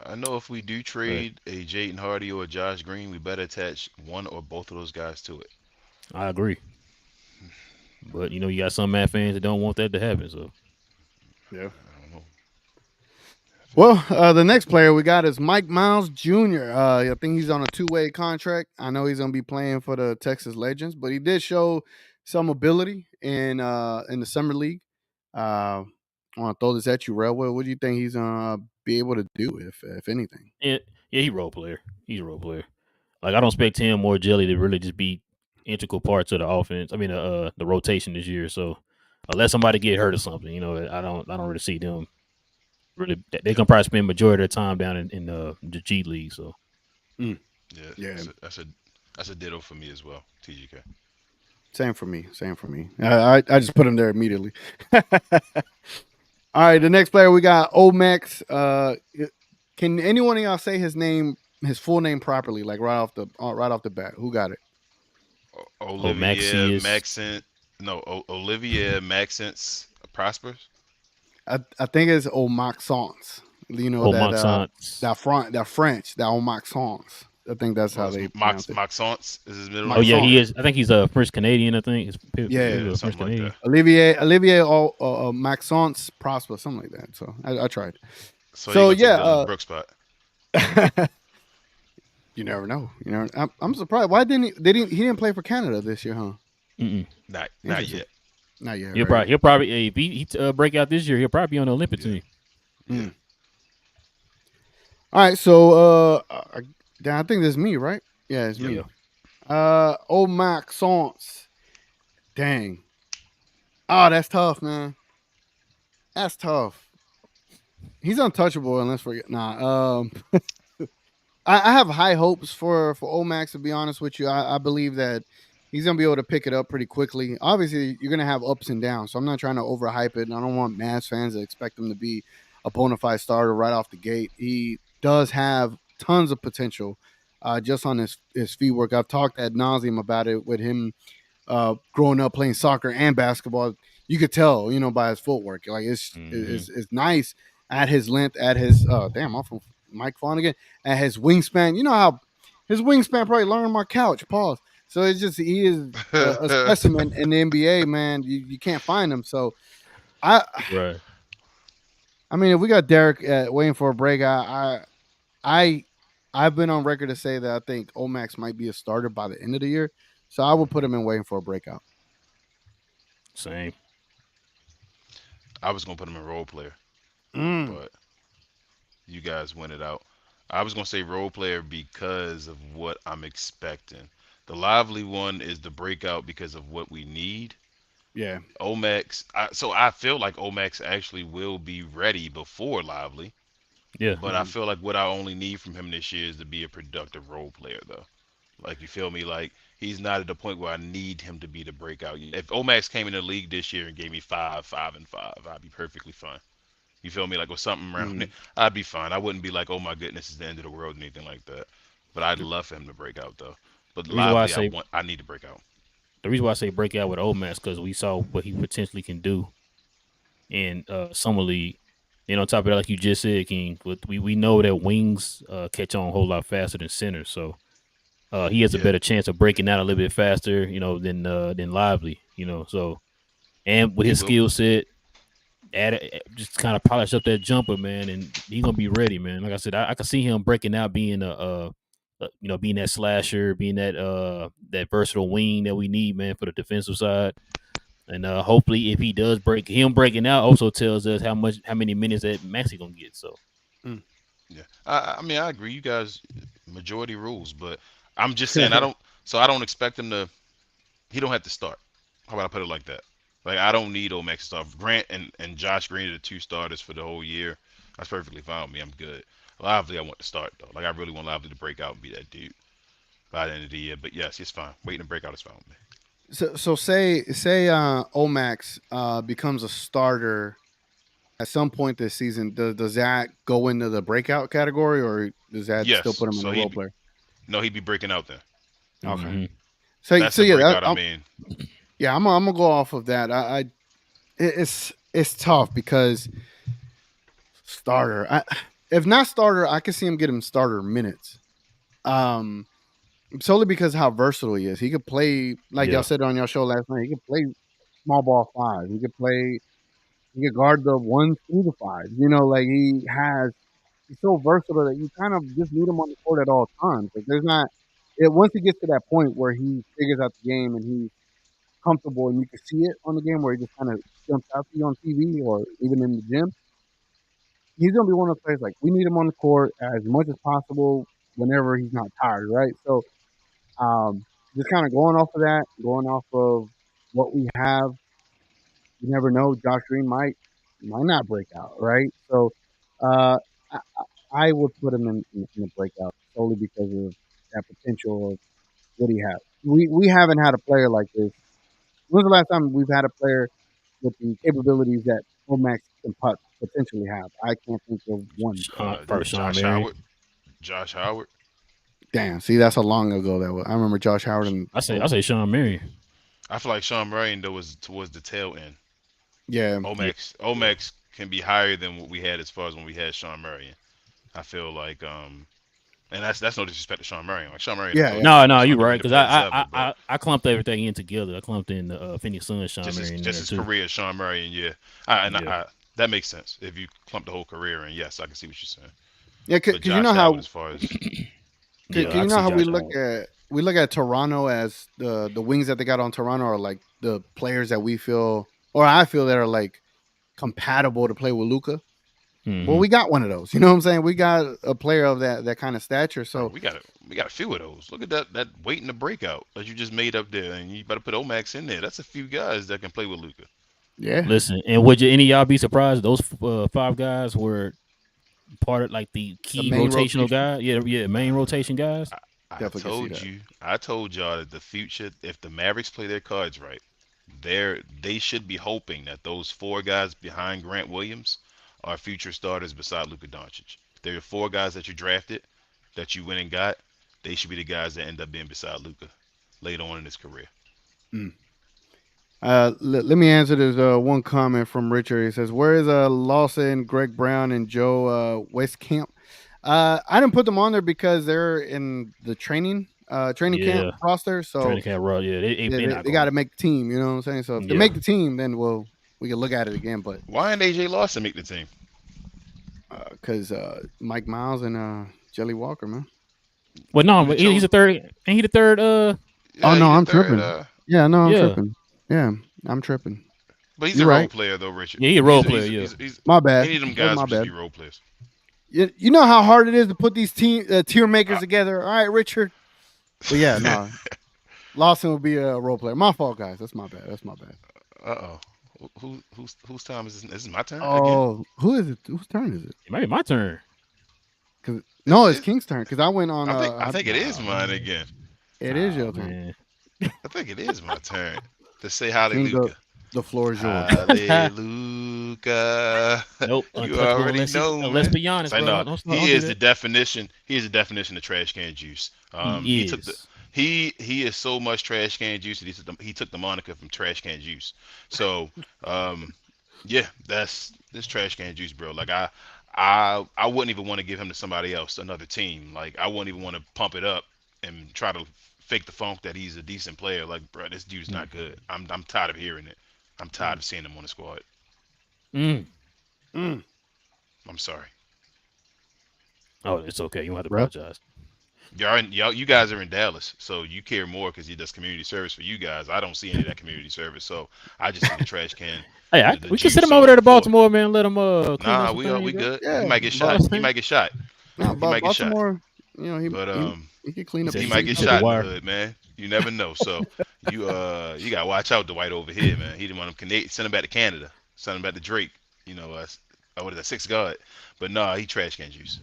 I know if we do hey, trade a Jaden Hardy or a Josh Green, we better attach one or both of those guys to it. I agree. But you got some Matt fans that don't want that to happen. So Yeah. I don't know. Well, the next player we got is Mike Miles Jr. I think he's on a two-way contract. I know he's going to be playing for the Texas Legends, but he did show some ability in the summer league. I want to throw this at you, Rel. What do you think he's going to be able to do, if anything? yeah, he role player. He's a role player. Like I don't expect him or Jelly to really just be integral parts of the offense. I mean, the rotation this year. So unless somebody get hurt or something, I don't really see them really. They can probably spend majority of their time down in the G League. So Mm, Yeah, yeah, that's a ditto for me as well. TGK. same for me. Same for me. I just put him there immediately. All right, the next player we got Omex. Can anyone of y'all say his full name properly, like right off the bat? Who got it? Olivia Maxius, Maxent. No, Olivia Maxence Prospers. I think it's Omaxons. You know Maxence. that French, that Omaxons. I think that's Oh, how it's they pronounce it. Maxence is his middle Oh name. yeah, he Maxence. is. I think he's a French Canadian. I think Yeah, he's Yeah, a French something like Canadian. that. Olivier Maxence Prosper, something like that. So I tried. So you're So gonna take yeah, Dylan Brooks spot? you never know. I'm surprised. Why didn't he didn't play for Canada this year, huh? Mm-mm. Not Interesting. yet. Not yet. He'll Right? probably if he break out this year, he'll probably be on the Olympic Yeah. team. Yeah. All right. So I think that's me, right? Yeah, it's me. Yeah. Maxence. Dang. Oh, that's tough, man. That's tough. He's untouchable unless we're I have high hopes for Omax. To be honest with you, I believe that he's gonna be able to pick it up pretty quickly. Obviously, you're gonna have ups and downs, so I'm not trying to overhype it. And I don't want Mavs fans to expect him to be a bona fide starter right off the gate. He does have tons of potential, just on his feet work. I've talked ad nauseum about it with him growing up playing soccer and basketball. You could tell, by his footwork. Like it's nice at his length, at his damn off of Mike Flanagan, at his wingspan. You know how his wingspan probably longer than my couch. Pause. So it's just he is a specimen in the NBA, man. You can't find him. So I Right. I mean, if we got Derek waiting for a break, I've been on record to say that I think Omax might be a starter by the end of the year. So I would put him in waiting for a breakout. Same. I was gonna put him in role player, Mm. but you guys went it out. I was gonna say role player because of what I'm expecting. The lively one is the breakout because of what we need. Yeah. Omax, so I feel like Omax actually will be ready before lively, Yeah. but I feel like what I only need from him this year is to be a productive role player, though. Like you feel me? Like he's not at the point where I need him to be the breakout. If Omax came in the league this year and gave me 5, 5, and 5, I'd be perfectly fine. You feel me? Like with something around it, Mm. I'd be fine. I wouldn't be like, oh my goodness, it's the end of the world, or anything like that. But I'd love for him to break out though. But The reason why I lively, say I need to break out. break out with Omas because we saw what he potentially can do in summer league. And on top of that, like you just said, King, we know that wings catch on a whole lot faster than centers, so he has a Yeah, better chance of breaking out a little bit faster, than Lively. So and with he his will. skill set, just kind of polish up that jumper, man, and he gonna be ready, man. Like I said, I can see him breaking out, being being that slasher, being that versatile wing that we need, man, for the defensive side. And hopefully, if he does him breaking out also tells us how many minutes that Maxi gonna get. So Mm. Yeah, I mean, I agree. You guys, majority rules, but I'm just saying I don't. So I don't expect him to. He don't have to start. How about I put it like that? Like I don't need Omax to start. Grant and Josh Green are the two starters for the whole year. That's perfectly fine with me. I'm good. Lively, I want to start though. Like I really want Lively to break out and be that dude by the end of the year. But yes, it's fine. Waiting to break out is fine with me. So say Omax becomes a starter at some point this season. Does that go into the breakout category, or does that still Yes. put him in So the role player? no, he'd be breaking out then. Okay. hmm So That's a yeah, breakout. I mean, yeah, I'm gonna go off of that. It's tough because starter. If not starter, I can see him getting starter minutes. Um, Solely because of how versatile he is. He could play, like y'all yeah, said on your show last night. He could play small ball five. He could play. He could guard the one through the five. Like he's so versatile that you kind of just need him on the court at all times. Like there's not. Once he gets to that point where he figures out the game and he's comfortable and you can see it on the game where he just kind of jumps out to you on TV or even in the gym, he's gonna be one of those players like we need him on the court as much as possible whenever he's not tired, right? So just kind of going off of that, going off of what we have, you never know. Josh Green might not break out, right? So uh, I, I would put him in the breakout solely because of that potential of what he has. We haven't had a player like this. When's the last time we've had a player with the capabilities that Omax can potentially have? I can't think of one. Probably Sean Josh Marion. Howard. Josh Howard. Damn, see, that's how long ago that was. I remember Josh Howard and I say Sean Marion. I feel like Sean Marion though was towards the tail end. yeah, Yeah, Omax can be higher than what we had as far as when we had Sean Marion. I feel like and that's no disrespect to Sean Marion. Like Sean Marion, a yeah, coach, yeah. no, you're right undefeated because player as ever, but I clumped everything in together. I clumped in Phineas Sun, Sean Marion in just there his too. career, Sean Marion, yeah. Yeah, That makes sense if you clump the whole career, and yes, I can see what you're saying. Yeah, But because you Josh know Howard, how as far as yeah, I you can know see how we Josh look Howard. at Toronto as the wings that they got on Toronto are like the players that we feel or I feel that are like compatible to play with Luca. Well, hmm we got one of those. You know what I'm saying? We got a player of that kind of stature. bro, So we got a few of those. Look at that waiting to breakout that you just made up there, and you better put Omax in there. That's a few guys that can play with Luca. yeah, Listen, and would any of y'all be surprised those five guys were part of like the the key main rotational rotation guy? Yeah, main rotation guys. definitely can see that. I told y'all that the future, if the Mavericks play their cards right, they should be hoping that those four guys behind Grant Williams are future starters beside Luka Doncic. There are four guys that you drafted, that you went and got. They should be the guys that end up being beside Luka later on in his career. Mm. Let me answer this one comment from Richard. He says, "Where is Lawson, Greg Brown, and Joe Westcamp?" I didn't put them on there because they're in the training camp Yeah, roster. So training camp raw. Yeah, they not they got going. to make the team. You know what I'm saying? So if they Yeah, make the team, then we can look at it again. But Why didn't AJ Lawson make the team? because Mike Miles and Jelly Walker, man. but no, You'd have but he's chose. a third. Ain't he the third? Oh Yeah, no, he the I'm third. tripping. Yeah, no, I'm Yeah, tripping. Yeah, I'm tripping. But he's You're a role right. player though, Richard. yeah, he a role player. Yeah, He's My bad. any of them That was guys my would just bad. be role players. You know how hard it is to put these tier makers Uh, together. All right, Richard. But yeah, no, Lawson will be a role player. My fault, guys. That's my bad. That's my bad. Uh-oh. Whose time is this? This is my turn again. Oh, who is it? Whose turn is it? it might be my turn. Cause Is no, it's is King's turn. Cause I went on. I think it is mine again. It is your turn. Man. I think it is my turn to say King, hallelujah. the floor is yours. Hallelujah. Nope, You untouchable. already know, Let's man. be honest, So bro. no, Don't he do is the that. definition. He is the definition of trash can juice. He took the Yes. he is so much trash can juice that he took the moniker from trash can juice. So yeah, that's this trash can juice, bro. Like I wouldn't even want to give him to somebody else, another team. Like I wouldn't even want to pump it up and try to fake the funk that he's a decent player. Like, bro, this dude's not good. I'm tired of hearing it. I'm tired of seeing him on the squad. Mm. Mm, I'm sorry. Oh, it's okay. You don't have to bro. apologize. You guys are in Dallas, so you care more because he does community service for you guys. I don't see any of that community service, so I just see the trash can, Hey, the we can send juice him over all there over to the floor. Baltimore, man. Let him clean up Nah, some things, we bro. good. He Yeah, might get but shot. He might get shot. no, He might get shot. Baltimore. You know, But he could clean He up said the he he might said, streets. get he said the shot in the wire. hood, man. You never know. So you gotta watch out, Dwight over here, man. He didn't want him send him back to Canada, send him back to Drake. You know, what is that, 6 guard? But nah, he trash can juice.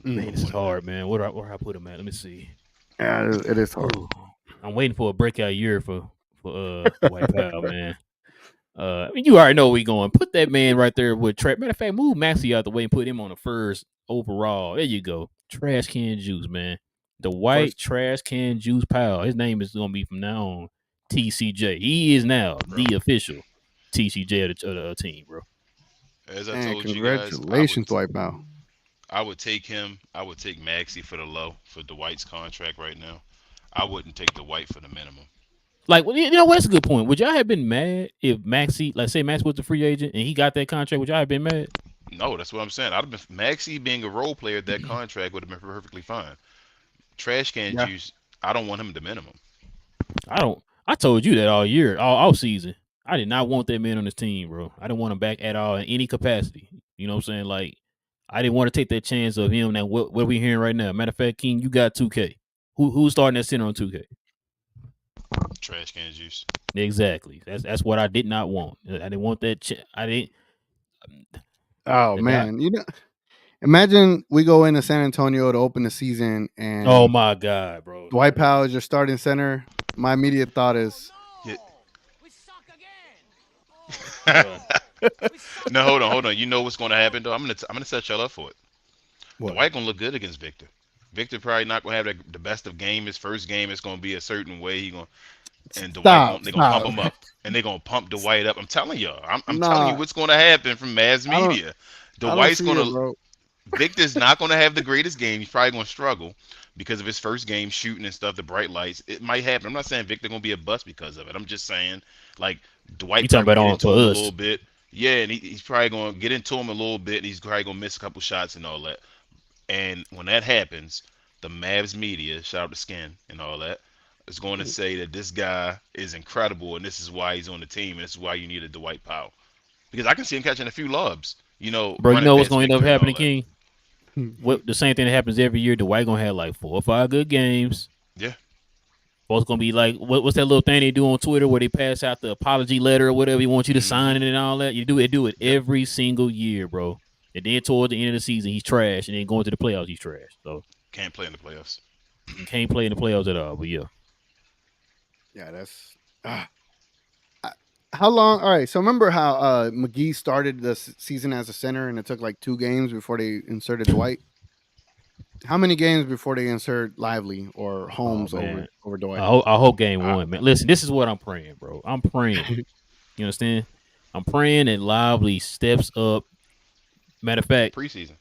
Man, Number this is one in hard, man. Where I put him at? Let me see. Yeah, it is hard. Ooh. I'm waiting for a breakout year for Dwight Powell, man. I mean, you already know where we going. Put that man right there with Trap. Matter of fact, move Maxey out the way and put him on the first overall. There you go. Trash can juice, man. The white First, trash can juice Powell. His name is gonna be from now on TCJ. He is now bro. the official TCJ of the team, bro. As I and told you guys, I congratulations, Dwight Powell. would take him. I would take Maxey for the low for Dwight's contract right now. I wouldn't take Dwight for the minimum. Like, well, you know what? That's a good point. Would y'all have been mad if Maxey, like, say Max was the free agent and he got that contract? Would y'all have been mad? No, that's what I'm saying. I'd have been Maxey being a role player. That contract would have been perfectly fine. Trash can Yeah. juice. I don't want him the minimum. I told you that all year, all season. I did not want that man on this team, bro. I didn't want him back at all in any capacity. You know what I'm saying? Like, I didn't want to take that chance of him. Now, what we hearing right now? Matter of fact, King, you got 2K. Who's starting that center on 2K? Trash can juice. Exactly. That's what I did not want. I didn't want that. I didn't. Oh The guy- man, imagine we go into San Antonio to open the season, and Oh my God, bro. Dwight Powell is your starting center. My immediate thought is, Yeah. We suck again. No, hold on. You know what's going to happen though? I'm gonna set y'all up for it. what? Dwight gonna look good against Victor. Victor probably not gonna have the best of game. His first game is gonna be a certain way. And Dwight they're gonna pump him up, and they're gonna pump Dwight up. I'm telling y'all. I'm telling you what's gonna happen from MAVS Media. Dwight's gonna. Victor's not going to have the greatest game. He's probably going to struggle because of his first game shooting and stuff, the bright lights. It might happen. I'm not saying Victor going to be a bust because of it. I'm just saying, like, Dwight You talking probably about get on into for him a us? little bit. Yeah, and he's probably going to get into him a little bit, and he's probably going to miss a couple shots and all that. And when that happens, the MAVS media, shout out to Skin and all that, is going to say that this guy is incredible, and this is why he's on the team, and this is why you need a Dwight Powell. Because I can see him catching a few lobs, Bro, you running know what's past going to end up Victor and all happening, that. King? What the same thing that happens every year. Dwight gonna have like 4 or 5 good games. Yeah. Folks gonna be like, what's that little thing they do on Twitter where they pass out the apology letter or whatever? You want you to sign it and all that. You do it Yep. every single year, bro. And then toward the end of the season, he's trash, and then going to the playoffs, he's trash. So Can't play in the playoffs. he can't play in the playoffs at all. But yeah, Yeah, that's. How long? All right. So remember how McGee started the season as a center, and it took like 2 games before they inserted Dwight. How many games before they insert Lively or Holmes man. over Dwight? I hope game 1, man. Listen, this is what I'm praying, bro. I'm praying. You understand? I'm praying that Lively steps up. Matter of fact, Preseason.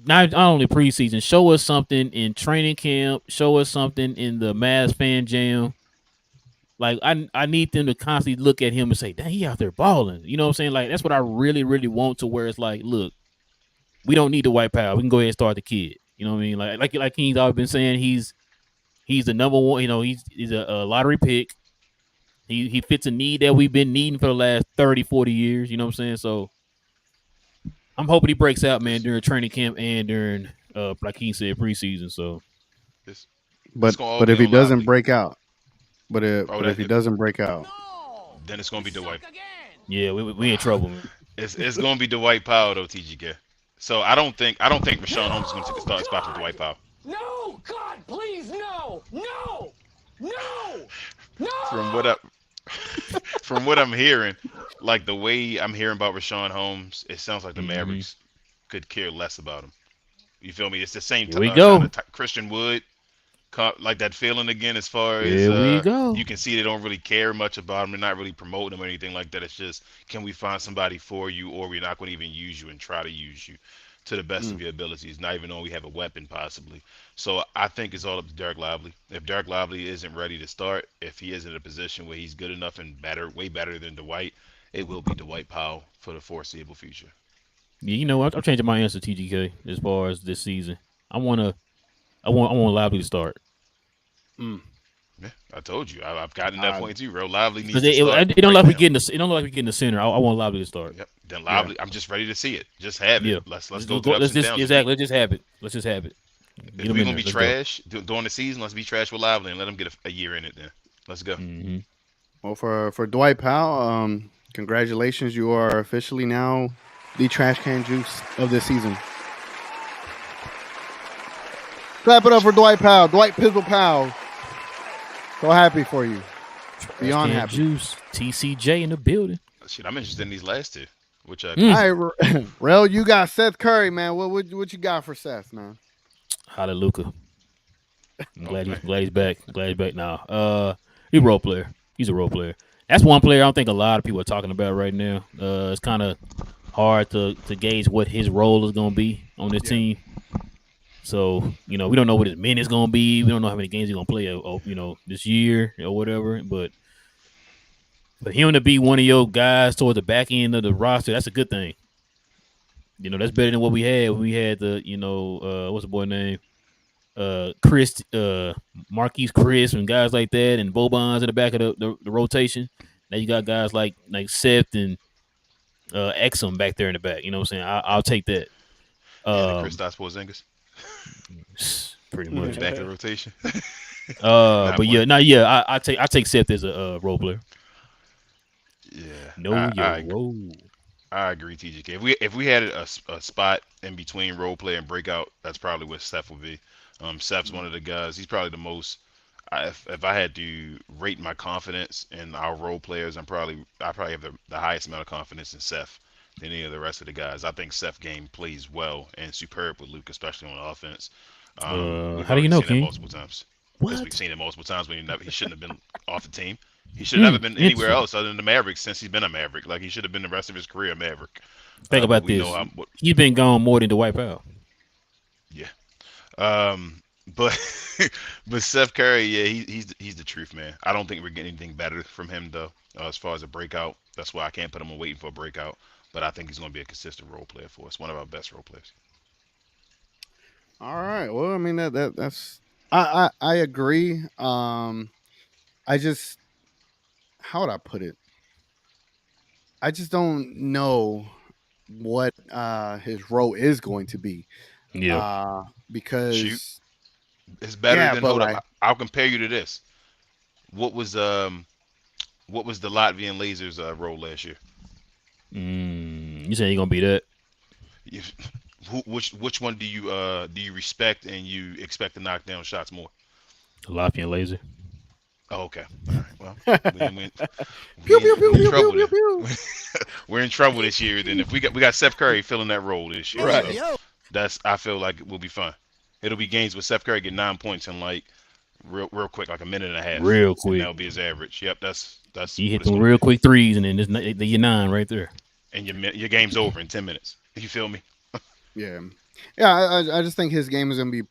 not only preseason, show us something in training camp, show us something in the MAVS fan jam. Like I need them to constantly look at him and say, "Dang, he out there balling." You know what I'm saying? Like that's what I really, really want to where it's like, look, we don't need the White Power. We can go ahead and start the kid. You know what I mean? Like King's always been saying, he's the number one. You know, he's a lottery pick. He fits a need that we've been needing for the last 30, 40 years. You know what I'm saying? So I'm hoping he breaks out, man, during training camp and during, like King said, preseason. So, It's but gonna all but be if he on doesn't Lively. break out, but if that- he doesn't break out, No. Then it's gonna be We Dwight. suck again. yeah, we in trouble, man. It's gonna be Dwight Powell though, TGK. So I don't think Rashawn Holmes is gonna take the starting spot for Dwight Powell. No, God, please, no, no. No! No! From what I from what I'm hearing, like the way I'm hearing about Rashawn Holmes, it sounds like the Mm-hmm. Mavericks could care less about him. You feel me? It's the same Here we kind of go. Christian Wood, like that feeling again. As far as Here we go. you can see, they don't really care much about him. They're not really promoting him or anything like that. It's just, can we find somebody for you, or we're not going to even use you and try to use you to the best of Mm. your abilities, not even though we have a weapon possibly. So I think it's all up to Derek Lively. If Derek Lively isn't ready to start, if he is in a position where he's good enough and better, way better than Dwight, it will be Dwight Powell for the foreseeable future. Yeah, you know what? I'm changing my answer, TGK, as far as this season. I want Lively to start Mm. Yeah, I told you. I've gotten that I, point too. Real Lively because needs to start it don't right like we now. getting the it don't look like we getting the center. I want Lively to start. Yep. Then yeah. Lively, I'm just ready to see it. Just have it. Yeah, Let's let's go go. through the ups Let's and just downs. If we exactly. Let's just have it. Let's just have it. Get if them we're in gonna there. be Let's go. trash during the season, let's be trash with Lively and let him get a year in it. Then let's go. Mm-hmm. Well, for Dwight Powell, congratulations, you are officially now the trash can juice of this season. Clap it up for Dwight Powell, Dwight Pizzle Powell. So happy for you, Trash beyond can happy. juice. TCJ in the building. Shit, I'm interested in these last two. Which I Mm. got. All right, Rel, you got Seth Curry, man. What you got for Seth, man? Hallelujah. I'm Oh glad man. he's back. I'm glad he's back now. He's a role player. He's a role player. That's one player I don't think a lot of people are talking about right now. It's kind of hard to gauge what his role is going to be on this team. So we don't know what his minutes going to be. We don't know how many games he's going to play. This year or whatever. But for him to be one of your guys towards the back end of the roster, that's a good thing. That's better than what we had. We had the what's the boy name? Chris, Marquise Chris, and guys like that, and Bobans in the back of the rotation. Now you got guys like Seth and Exum back there in the back. You know what I'm saying? I'll take that. And the Um, Kristaps Porzingis pretty in the much. back of the rotation. Not But yeah, playing. I take Seth as a role player. Yeah, Know your role. I agree, TGK. If we had a spot in between role play and breakout, that's probably what Steph would be. Steph's one of the guys. He's probably the most. If I had to rate my confidence in our role players, I probably have the highest amount of confidence in Seth than any of the rest of the guys. I think Seth game plays well and superb with Luke, especially on offense. We've How do you already know, seen that King? multiple times because we've What? seen it multiple times when he shouldn't have been off the team. He should have never been anywhere Interesting. else other than the Mavericks since he's been a Maverick. Like he should have been the rest of his career a Maverick. Think But about we know this. how. He's been gone more than Dwight Powell. Yeah. But but Steph Curry, yeah, he's the truth, man. I don't think we're getting anything better from him though, as far as a breakout. That's why I can't put him on waiting for a breakout. But I think he's going to be a consistent role player for us. One of our best role players. All right. Well, I mean that's I agree. I just how would I put it? I just don't know what his role is going to be. Yeah. Shoot, Because it's better yeah, than. but Hold like up, I'll compare you to this. What was um what was the Latvian Lasers role last year? You saying you're gonna be that? If, which one do you respect and you expect to knock down shots more? Lafayette laser. Oh, okay. All right. Well, we, we, pew pew pew we in pew trouble pew pew then. pew. We're in trouble this year. Then if we got Steph Curry filling that role this year, Right. so I feel like it will be fun. It'll be games with Steph Curry get 9 points in like real quick, like a minute and a half, Real and quick. that'll be his average. Yep, that's You what hit it's them gonna real be. quick threes, and then your 9 right there. And your game's over in 10 minutes. You feel me? Yeah. Yeah, I just think his game is gonna be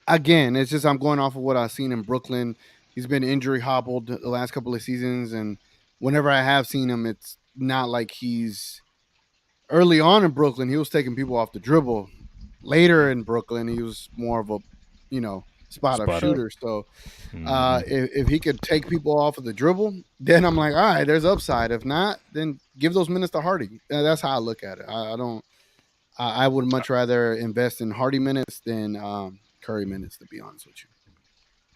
again, it's just I'm going off of what I've seen in Brooklyn. He's been injury hobbled the last couple of seasons, and whenever I have seen him, it's not like he's early on in Brooklyn. He was taking people off the dribble. Later in Brooklyn, he was more of a spot up Spot up. shooter. So Mhm. if he could take people off of the dribble, then I'm like, all right, there's upside. If not, then give those minutes to Hardy. That's how I look at it. I don't. I would much rather invest in Hardy minutes than Curry minutes, to be honest with you.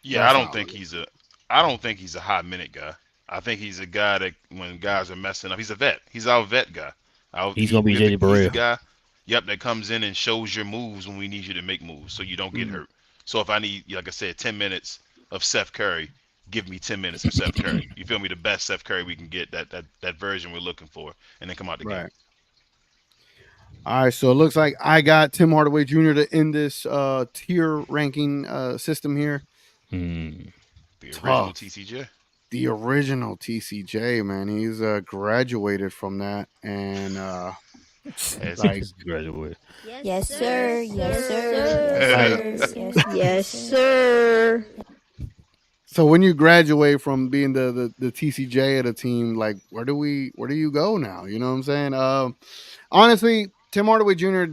Yeah, That's how I look. I don't think he's a high minute guy. I think he's a guy that when guys are messing up, he's a vet. He's our vet guy. He's gonna be JJ He's the Barea. guy, yep, that comes in and shows your moves when we need you to make moves, so you don't get Mm. hurt. So if I need, like I said, 10 minutes of Seth Curry, give me 10 minutes of Seth Curry. You feel me? The best Seth Curry we can get, that version we're looking for, and then come out the game. Right. All right, so it looks like I got Tim Hardaway Jr. to end this tier ranking system here. Hmm. The original Tough. TCJ. The original TCJ, man. He's graduated from that, and like Graduate. Yes, sir. Yes, sir. like Yes, sir. Yes, sir. so when you graduate from being the TCJ at a team, like where do you go now? You know what I'm saying? Honestly, Tim Hardaway Jr.,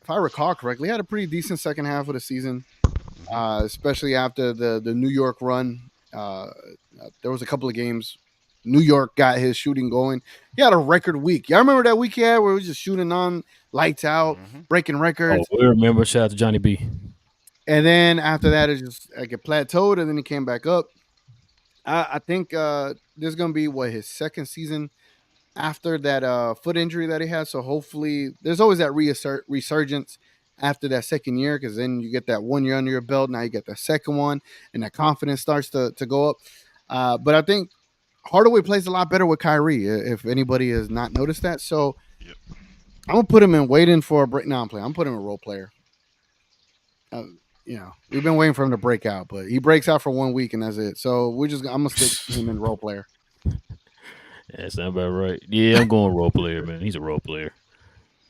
if I recall correctly, had a pretty decent second half of the season, especially after the New York run. There was a couple of games. New York got his shooting going. He had a record week. Y'all remember that week he had where he was just shooting on lights out, Mm-hmm. breaking Oh, records. we remember. Shout out to Johnny B. And then after that, it just like it plateaued, and then he came back up. I think this is gonna be what his second season after that foot injury that he had. So hopefully, there's always that resurgence after that second year, because then you get that 1 year under your belt. Now you get that second one, and that confidence starts to go up. But I think Hardaway plays a lot better with Kyrie. If anybody has not noticed that, so Yep. I'm gonna put him in waiting for a break. No, I'm playing. I'm putting him in a role player. Uh, we've been waiting for him to break out, but he breaks out for 1 week and that's it. So I'm gonna stick him in role player. That sounds about right. Yeah, I'm going role player, man. He's a role player.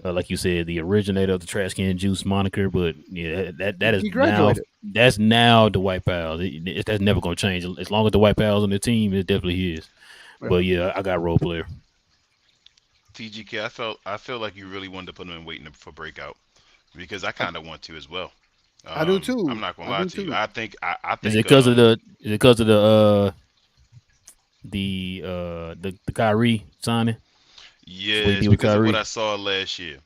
Like you said, the originator of the trash can juice moniker, but yeah, that is He now graduated. the White Pals. That's never gonna change. As long as the White Pals on the team, it definitely is. Yeah. But yeah, I got role player. TGK, I feel like you really wanted to put him in waiting for breakout because I kind of want to as well. I do too. I'm not gonna I lie do to you. too. I Is think it because of the Kyrie signing? yeah, What he it's did with because of what Kyrie? I saw last year.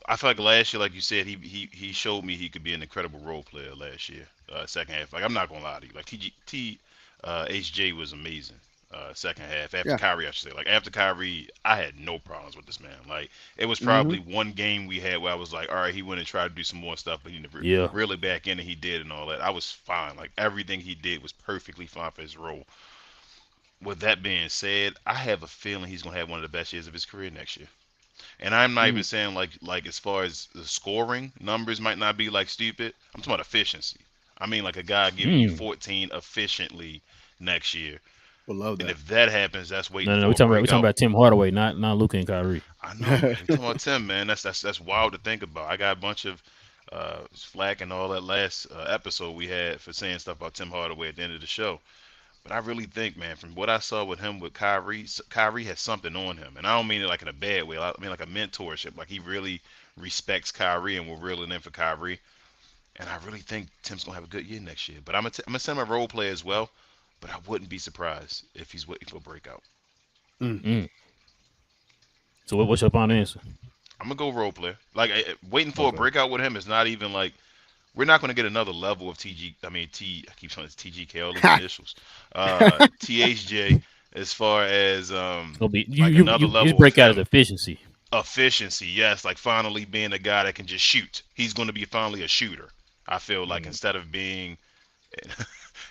I feel like last year, like you said, he showed me he could be an incredible role player last year. Second half, like I'm not gonna lie to you, like HJ was amazing. Second half after Yeah. Kyrie, I should say. Like after Kyrie, I had no problems with this man. Like it was Mm-hmm. probably one game we had where I was like, all right, he went and tried to do some more stuff, but he never Yeah. really back in and he did and all that. I was fine. Like everything he did was perfectly fine for his role. With that being said, I have a feeling he's gonna have one of the best years of his career next year. And I'm not even Mm. saying like as far as the scoring numbers might not be like stupid. I'm talking about efficiency. I mean like a guy giving you Mm. 14 efficiently next year. Would love And that. if that happens, that's waiting No, for a we're talking breakout. about Tim Hardaway, not Luka and Kyrie. I know, man. We talking about Tim, man. That's wild to think about. I got a bunch of flack and all that last episode we had for saying stuff about Tim Hardaway at the end of the show. But I really think, man, from what I saw with him with Kyrie, Kyrie has something on him, and I don't mean it like in a bad way. I mean like a mentorship. Like he really respects Kyrie and will reel it in for Kyrie. And I really think Tim's gonna have a good year next year. But I'm gonna send him a role play as well. But I wouldn't be surprised if he's waiting for a breakout. Mm. So what's your final answer? I'm gonna go role player. Like waiting for a Okay. breakout with him is not even like we're not gonna get another level of TG. I mean I keep saying it's TGK all these initials. THJ as far as It's gonna be like another his level of breakout is him. efficiency. Efficiency, yes, like finally being a guy that can just shoot. He's going to be finally a shooter. I feel like Mm. instead of being, yep,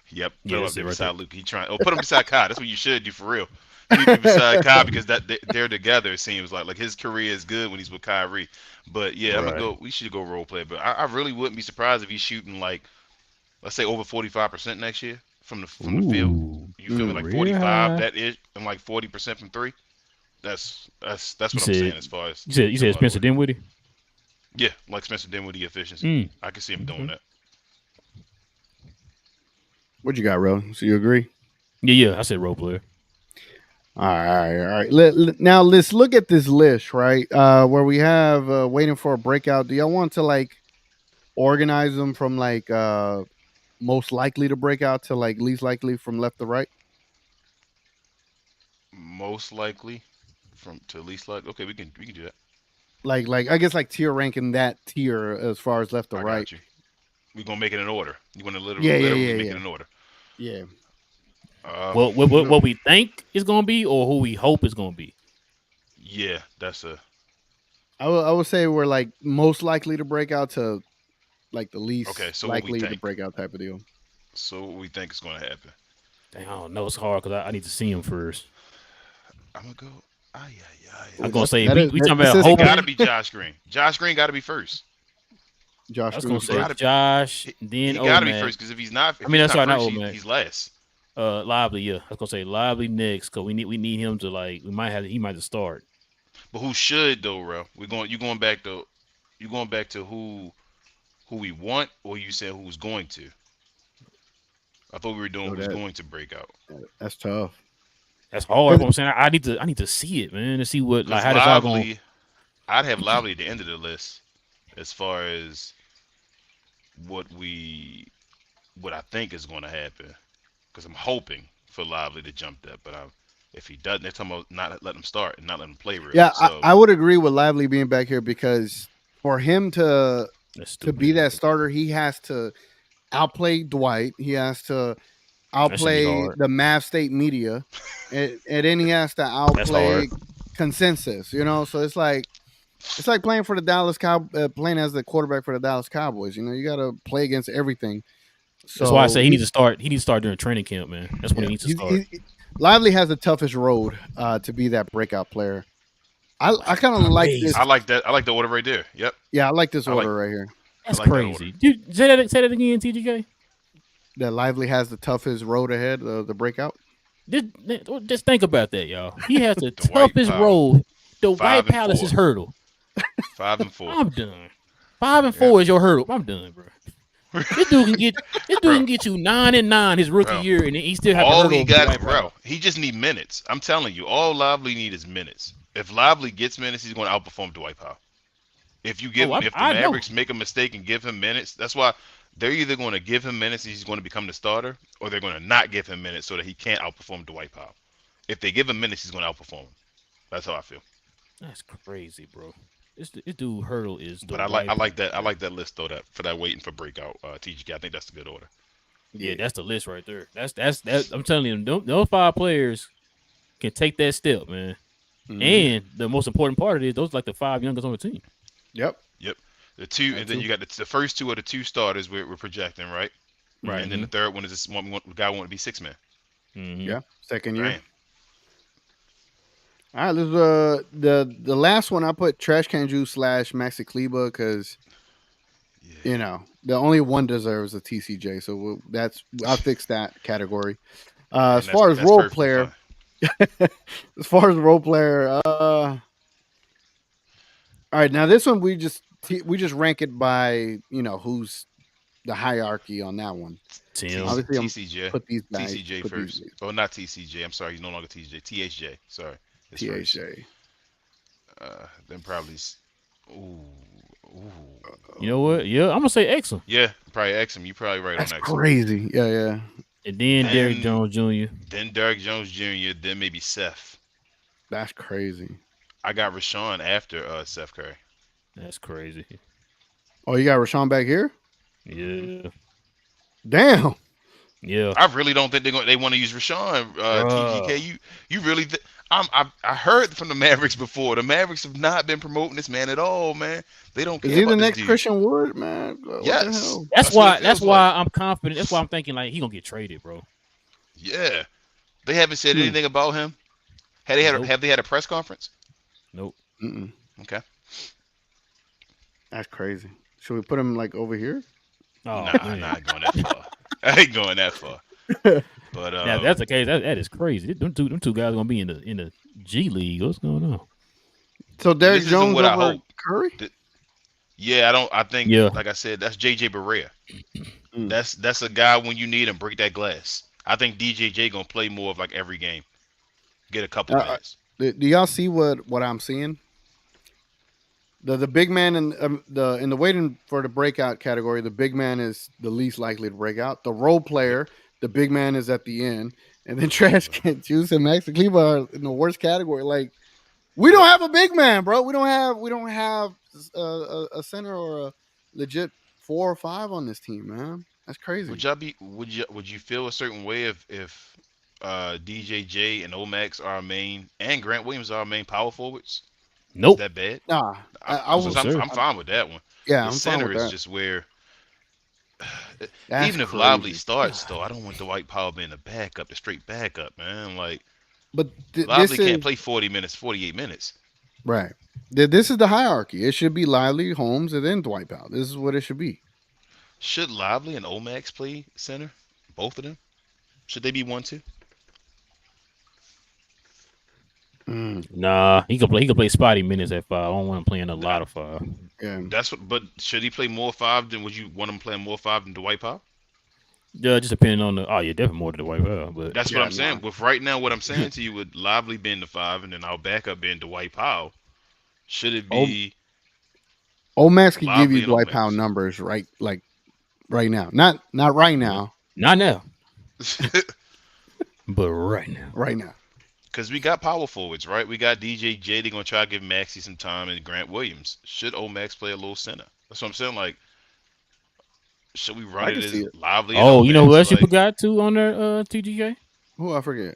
put Yeah, him up that's it there right beside there. Luke. He trying, put him beside Kai. That's what you should do for real. You need to be beside Kai because they're together. It seems like his career is good when he's with Kyrie. But yeah, I'm gonna Right. go. We should go role play. But I really wouldn't be surprised if he's shooting like let's say over 45% next year from the field. Ooh, You feel me? Mm. Like real 45 high. that is, and like 40% from three. That's You what I'm said saying as far as you Tim said Spencer Hardaway. Dinwiddie. Yeah, like Spencer Dinwiddie efficiency. Mm. I can see him doing Okay. that. What you got, Ro? So you agree? Yeah. I said role player. All right. Now let's look at this list, right? Where we have waiting for a breakout. Do y'all want to like organize them from like most likely to break out to like least likely from left to right? Most likely from to least likely. Okay, we can do that. Like I guess like tier ranking that tier as far as left to I right. got you. We're gonna make it in order. You want to Yeah, yeah, literally yeah, make it yeah, in order. yeah. Um, Well, what we think is gonna be, or who we hope is gonna be. yeah, that's a I would say we're like most likely to break out to like the okay. least So what we likely to think? break out type of deal. So what we think is going to happen? Dang, I don't know. It's hard because I need to see him first. I'm gonna go. Ay, ay, I'm ay. gonna say if That is we talking this about is It got to hoping. be Josh Green. Josh Green got to be first. Josh I was Green gonna say first. Gotta- Josh, He, then he got to be Omac. first because if he's not, I mean, that's right, not first, Omac. he's last. Lively, yeah. I was gonna say Lively next because we need him to he might have to start. But who should though, bro? You going back to who we want, or you said who's going to? I thought we were doing Oh, who's going to break out. that's tough. That's hard. 'Cause- But I'm saying I need to see it, man, to see what Because how this all going. Lively, I'd have Lively at the end of the list as far as what I think is going to happen. Because I'm hoping for Lively to jump that, but if he doesn't, they're talking about not letting him start and not letting him play real. Yeah, So I would agree with Lively being back here because for him to be that starter, he has to outplay Dwight. He has to outplay hard. the Mav State media, and then he has to outplay consensus. You know, so it's like playing for the playing as the quarterback for the Dallas Cowboys. You know, you got to play against everything. So that's why I say he needs to start. He needs to start during training camp, man. That's when he needs to start. Lively has the toughest road to be that breakout player. I kind of like this. I like that. I like the order right there. Yep. Yeah, I like this order right here. That's like that crazy. Dude, say that again, TGK. That Lively has the toughest road ahead of the breakout. Just think about that, y'all. He has the Dwight toughest Powell. road. The 5 White and Palace's 4. hurdle. 5 and 4. I'm done. 5 and 4 is your hurdle. I'm done, bro. This dude can get you 9 and 9 his rookie year, and he still have all the hurdle. he got, bro. bro. He just need minutes. I'm telling you, all Lively need is minutes. If Lively gets minutes, he's going to outperform Dwight Powell. If you give him, if the Mavericks make a mistake and give him minutes, that's why they're either going to give him minutes and he's going to become the starter, or they're going to not give him minutes so that he can't outperform Dwight Powell. If they give him minutes, he's going to outperform him. That's how I feel. That's crazy, bro. This dude hurdle is. But I like that list though. That for that waiting for breakout TGK. I think that's a good order. Yeah, that's the list right there. That's I'm telling you, those 5 players can take that step, man. Mm-hmm. And the most important part of it is those like the 5 youngest on the team. Yep. The two, and then you got the first 2 are the 2 starters we're projecting, right? Right. And then the third one is this one guy want to be 6 man. Mm-hmm. Yeah, second year. Damn. All right, this the last one I put Trash Can Juice / Maxi Kleba because you know the only one deserves a TCJ, so I'll fix that category. As far as role player, all right, now this one we just rank it by who's the hierarchy on that one. Obviously, TCJ. Put these guys. TCJ first. Oh, not TCJ. I'm sorry, he's no longer TCJ. THJ. Sorry. THJ. Then probably. Ooh. You know what? Yeah, I'm gonna say Exum. Yeah, probably Exum. You're probably right on Exum. That's crazy. Yeah. And then Derrick Jones Jr. Then Derrick Jones Jr. Then maybe Seth. That's crazy. I got Rashawn after Seth Curry. That's crazy. Oh, you got Rashawn back here? Yeah. Damn. Yeah. I really don't think they want to use Rashawn. TGK, you really? I heard from the Mavericks before. The Mavericks have not been promoting this man at all, man. They don't care. Is he about the this next dude. Christian Wood, man? What yes. the hell? That's why I'm confident. That's why I'm thinking like he gonna get traded, bro. Yeah. They haven't said anything about him. Have they had a press conference? Nope. Mm-mm. Okay. That's crazy. Should we put him like over here? Oh, nah, I'm not going that far. I ain't going that far. But now, if that's the case, that is crazy. Them two guys are gonna be in the G League. What's going on? So Derrick Jones what I over hope. Curry? Yeah, I think Yeah. like I said, that's JJ Barea. That's a guy when you need him, break that glass. I think DJJ gonna play more of like every game. Get a couple minutes. Do y'all see what I'm seeing? The big man in the waiting for the breakout category, the big man is the least likely to break out. The role player, the big man is at the end, and then Trash Can Juice and Max Kleba are in the worst category. Like we don't have a big man, bro. We don't have a center or a legit 4 or 5 on this team, man. That's crazy. Would you feel a certain way if DJJ and Omax are our main and Grant Williams are our main power forwards? Nope. Is that bad? Nah, I'm fine with that one. Yeah, the I'm center fine with is that. just where That's Even if Lively crazy. starts, though, I don't want Dwight Powell being the backup, the straight backup, man. Like But Lively this can't is play 40 minutes, 48 minutes. right. This is the hierarchy. It should be Lively, Holmes, and then Dwight Powell. This is what it should be. Should Lively and Omax play center? Both of them? Should they be 1-2? Mm, Nah, he could play. He could play spotty minutes at 5. I don't want him playing a I, lot of 5. yeah. that's what. But should he play more five than would you want him playing more five than Dwight Powell? Yeah, just depending on the. Oh yeah, definitely more to the White House, but That's what Yeah. I'm No. saying. With right now, what I'm saying to you with Lively being the five and then our backup being Dwight Powell, should it O be Omax could give you Lively and Dwight Powell Omax? numbers right now. Not right yeah. now. Not now, but right now. Right now. Because we got power forwards, right? We got DJ J. They're gonna try to give Maxie some time and Grant Williams. Should Omax play a little center? That's what I'm saying. Like, should we run I it can see as it. Lively and Oh, you know who Omax? else you Like, forgot to on their TGK? Who I forget.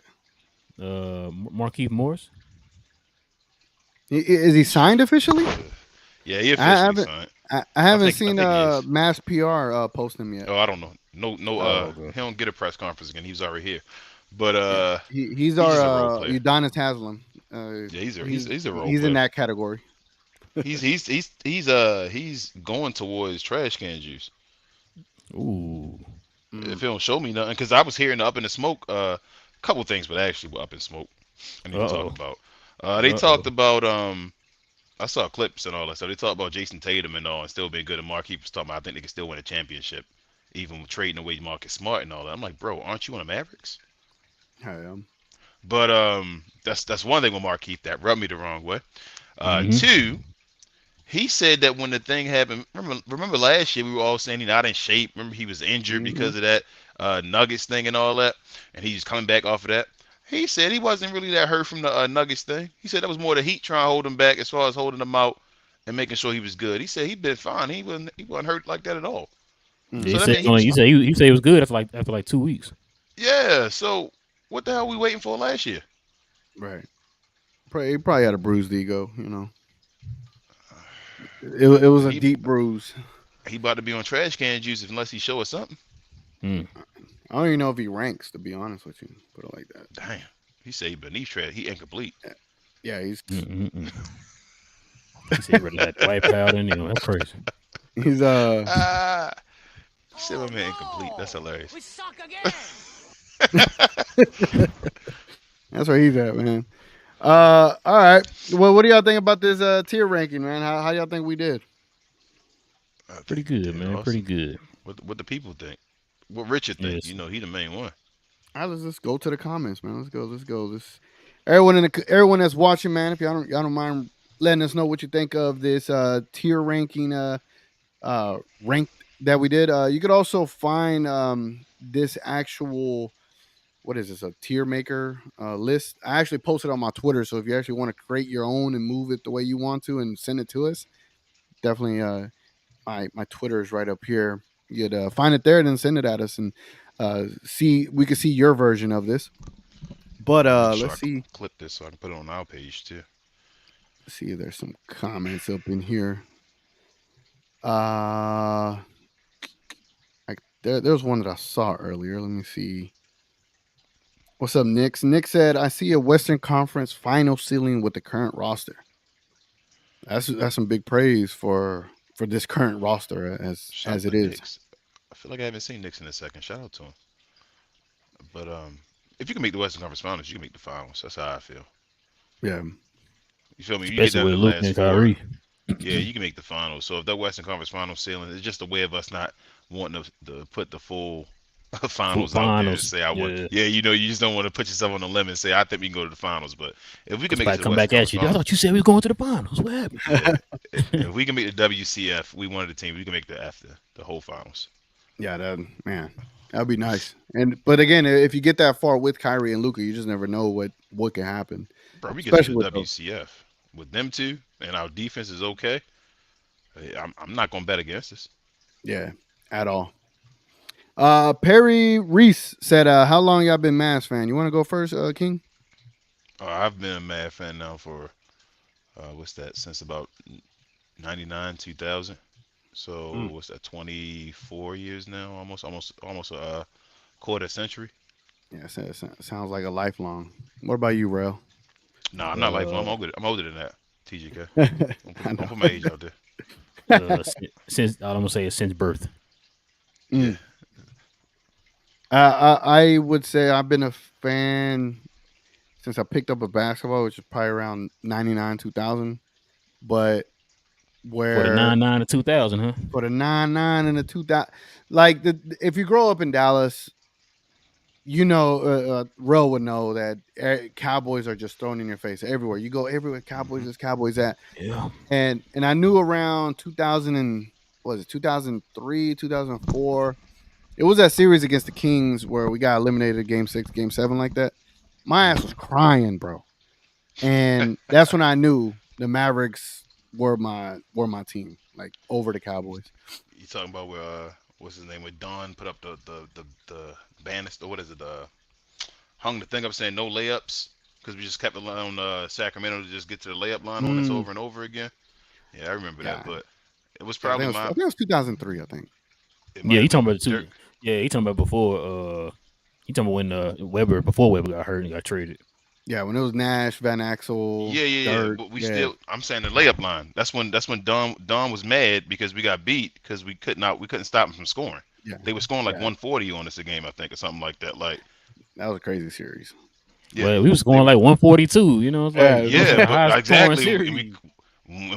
Marquise Morris. Is he signed officially? yeah, he I officially haven't. signed. I haven't I seen think he is. Mass PR post him yet. Oh, I don't know. No, no. Oh, okay. He don't get a press conference again. He was already here. But Yeah, he's he's our just a role player. Udonis Haslam. Yeah, he's a role He's in player. that category. He's going towards trash can juice. Ooh. If he don't show me nothing, because I was hearing the Up in the Smoke, couple things, but actually were Up in Smoke. I need to talk Uh-oh. about. They Uh-oh. talked about I saw clips and all that stuff. They talked about Jason Tatum and all, and still being good. And Mark was talking about I think they can still win a championship, even with trading away Marcus Smart and all that. I'm like, bro, aren't you on the Mavericks? I am. But that's one thing with Markeith that rubbed me the wrong way. Mhm. Two, he said that when the thing happened, remember last year we were all saying he's not in shape. Remember he was injured because of that Nuggets thing and all that, and he's coming back off of that. He said he wasn't really that hurt from the Nuggets thing. He said that was more the Heat trying to hold him back as far as holding him out and making sure he was good. He said he'd been fine. He wasn't hurt like that at all. Mm. He So that said meant he was he fine. said he said it was good after like 2 weeks. Yeah. So what the hell we waiting for last year? Right. He probably had a bruised ego. It was a He deep bruise. he about to be on trash can juice unless he show us something. Mm. I don't even know if he ranks, to be honest with you. Put it like that. Damn. He say he beneath trash. He incomplete. Yeah, Mm-mm-mm. He said ready to let Dwight Powell in. That's crazy. he's Ah. He said my man incomplete. That's hilarious. We suck again. that's where he's at, man. All right. Well, what do y'all think about this tier ranking, man? How y'all think we did? I think Pretty he good, did man. awesome. Pretty good. What the people think? What Richard think? Yes. You know, he the main one. All right, let's just go to the comments, man. Let's go. Everyone that's watching, man. If y'all don't mind letting us know what you think of this tier ranking rank that we did. You could also find this actual what is this, a tier maker list. I actually posted on my Twitter, so if you actually want to create your own and move it the way you want to and send it to us, definitely my Twitter is right up here. You'd find it there and then send it at us and we can see your version of this. But Make sure let's I see. clip this so I can put it on our page too. See if there's some comments up in here. There's one that I saw earlier. Let me see. What's up, Nick? Nick said, "I see a Western Conference final ceiling with the current roster." That's some big praise for this current roster Shout as out it to is. Knicks. I feel like I haven't seen Knicks in a second. Shout out to him. But if you can make the Western Conference Finals, you can make the finals. That's how I feel. Yeah, You feel me? You get Especially down to with the Luke last and four. Kyrie. Yeah, you can make the finals. So if that Western Conference Finals ceiling is just a way of us not wanting to put the full finals out there and Finals. say I want. Yeah. Yeah, you just don't want to put yourself on the limit and say I think we can go to the finals. But if we can make it Might to the come Western back at Conference you. I Finals, thought you said we was going to the finals. What happened? yeah, if we can make the WCF, we wanted the team. We can make the whole finals. yeah, that'd be nice. But again, if you get that far with Kyrie and Luka, you just never know what can happen. Bro, we get to Especially the with those. WCF with them two, and our defense is okay. I'm not gonna bet against us. Yeah, at all. Perry Reese said, "How long y'all been Mavs fan? You want to go first, King?" I've been a Mad fan now for what's that? Since about 99, 2000. So Mm. what's that? 24 years now, almost a quarter century. Yeah, sounds like a lifelong. What about you, Rail? Nah, I'm not lifelong. Uh, I'm older than that. TGK. I Don't know. put my age out there. since all I'm gonna say is since birth. Yeah. Mm. I would say I've been a fan since I picked up a basketball, which is probably around 99, 2000. But For the where 99 to 2000, huh? for the 99 and the 2000, like if you grow up in Dallas, Real would know that Cowboys are just thrown in your face everywhere. You go everywhere, Cowboys, Hmm. there's Cowboys at. Yeah. And I knew around 2000 and was it 2003, 2004. It was that series against the Kings where we got eliminated game 6, game 7 like that. My ass was crying, bro. And that's when I knew the Mavericks were my team, like over the Cowboys. You talking about where what's his name? Where Don put up the banister. What is it? Hung the thing up saying no layups because we just kept it on Sacramento to just get to the layup line on us Mm, over and over again. Yeah, I remember that. yeah. But it was Yeah, probably I my. think it was 2003, I think. It might Yeah, he have talking been about the Dirk. two. Yeah, he talking about before. He talking about when Weber before Weber got hurt and got traded. Yeah, when it was Nash, Van Axel, Yeah. Dirt. But we Yeah, still. I'm saying the layup line. That's when Don was mad because we got beat because we couldn't stop him from scoring. yeah, They were scoring like yeah. 140 on us a game, I think, or something like that. Like, That was a crazy series. yeah, Well, we was they going like 142. You know, it's like Yeah, it was yeah, the but highest scoring exactly, and series.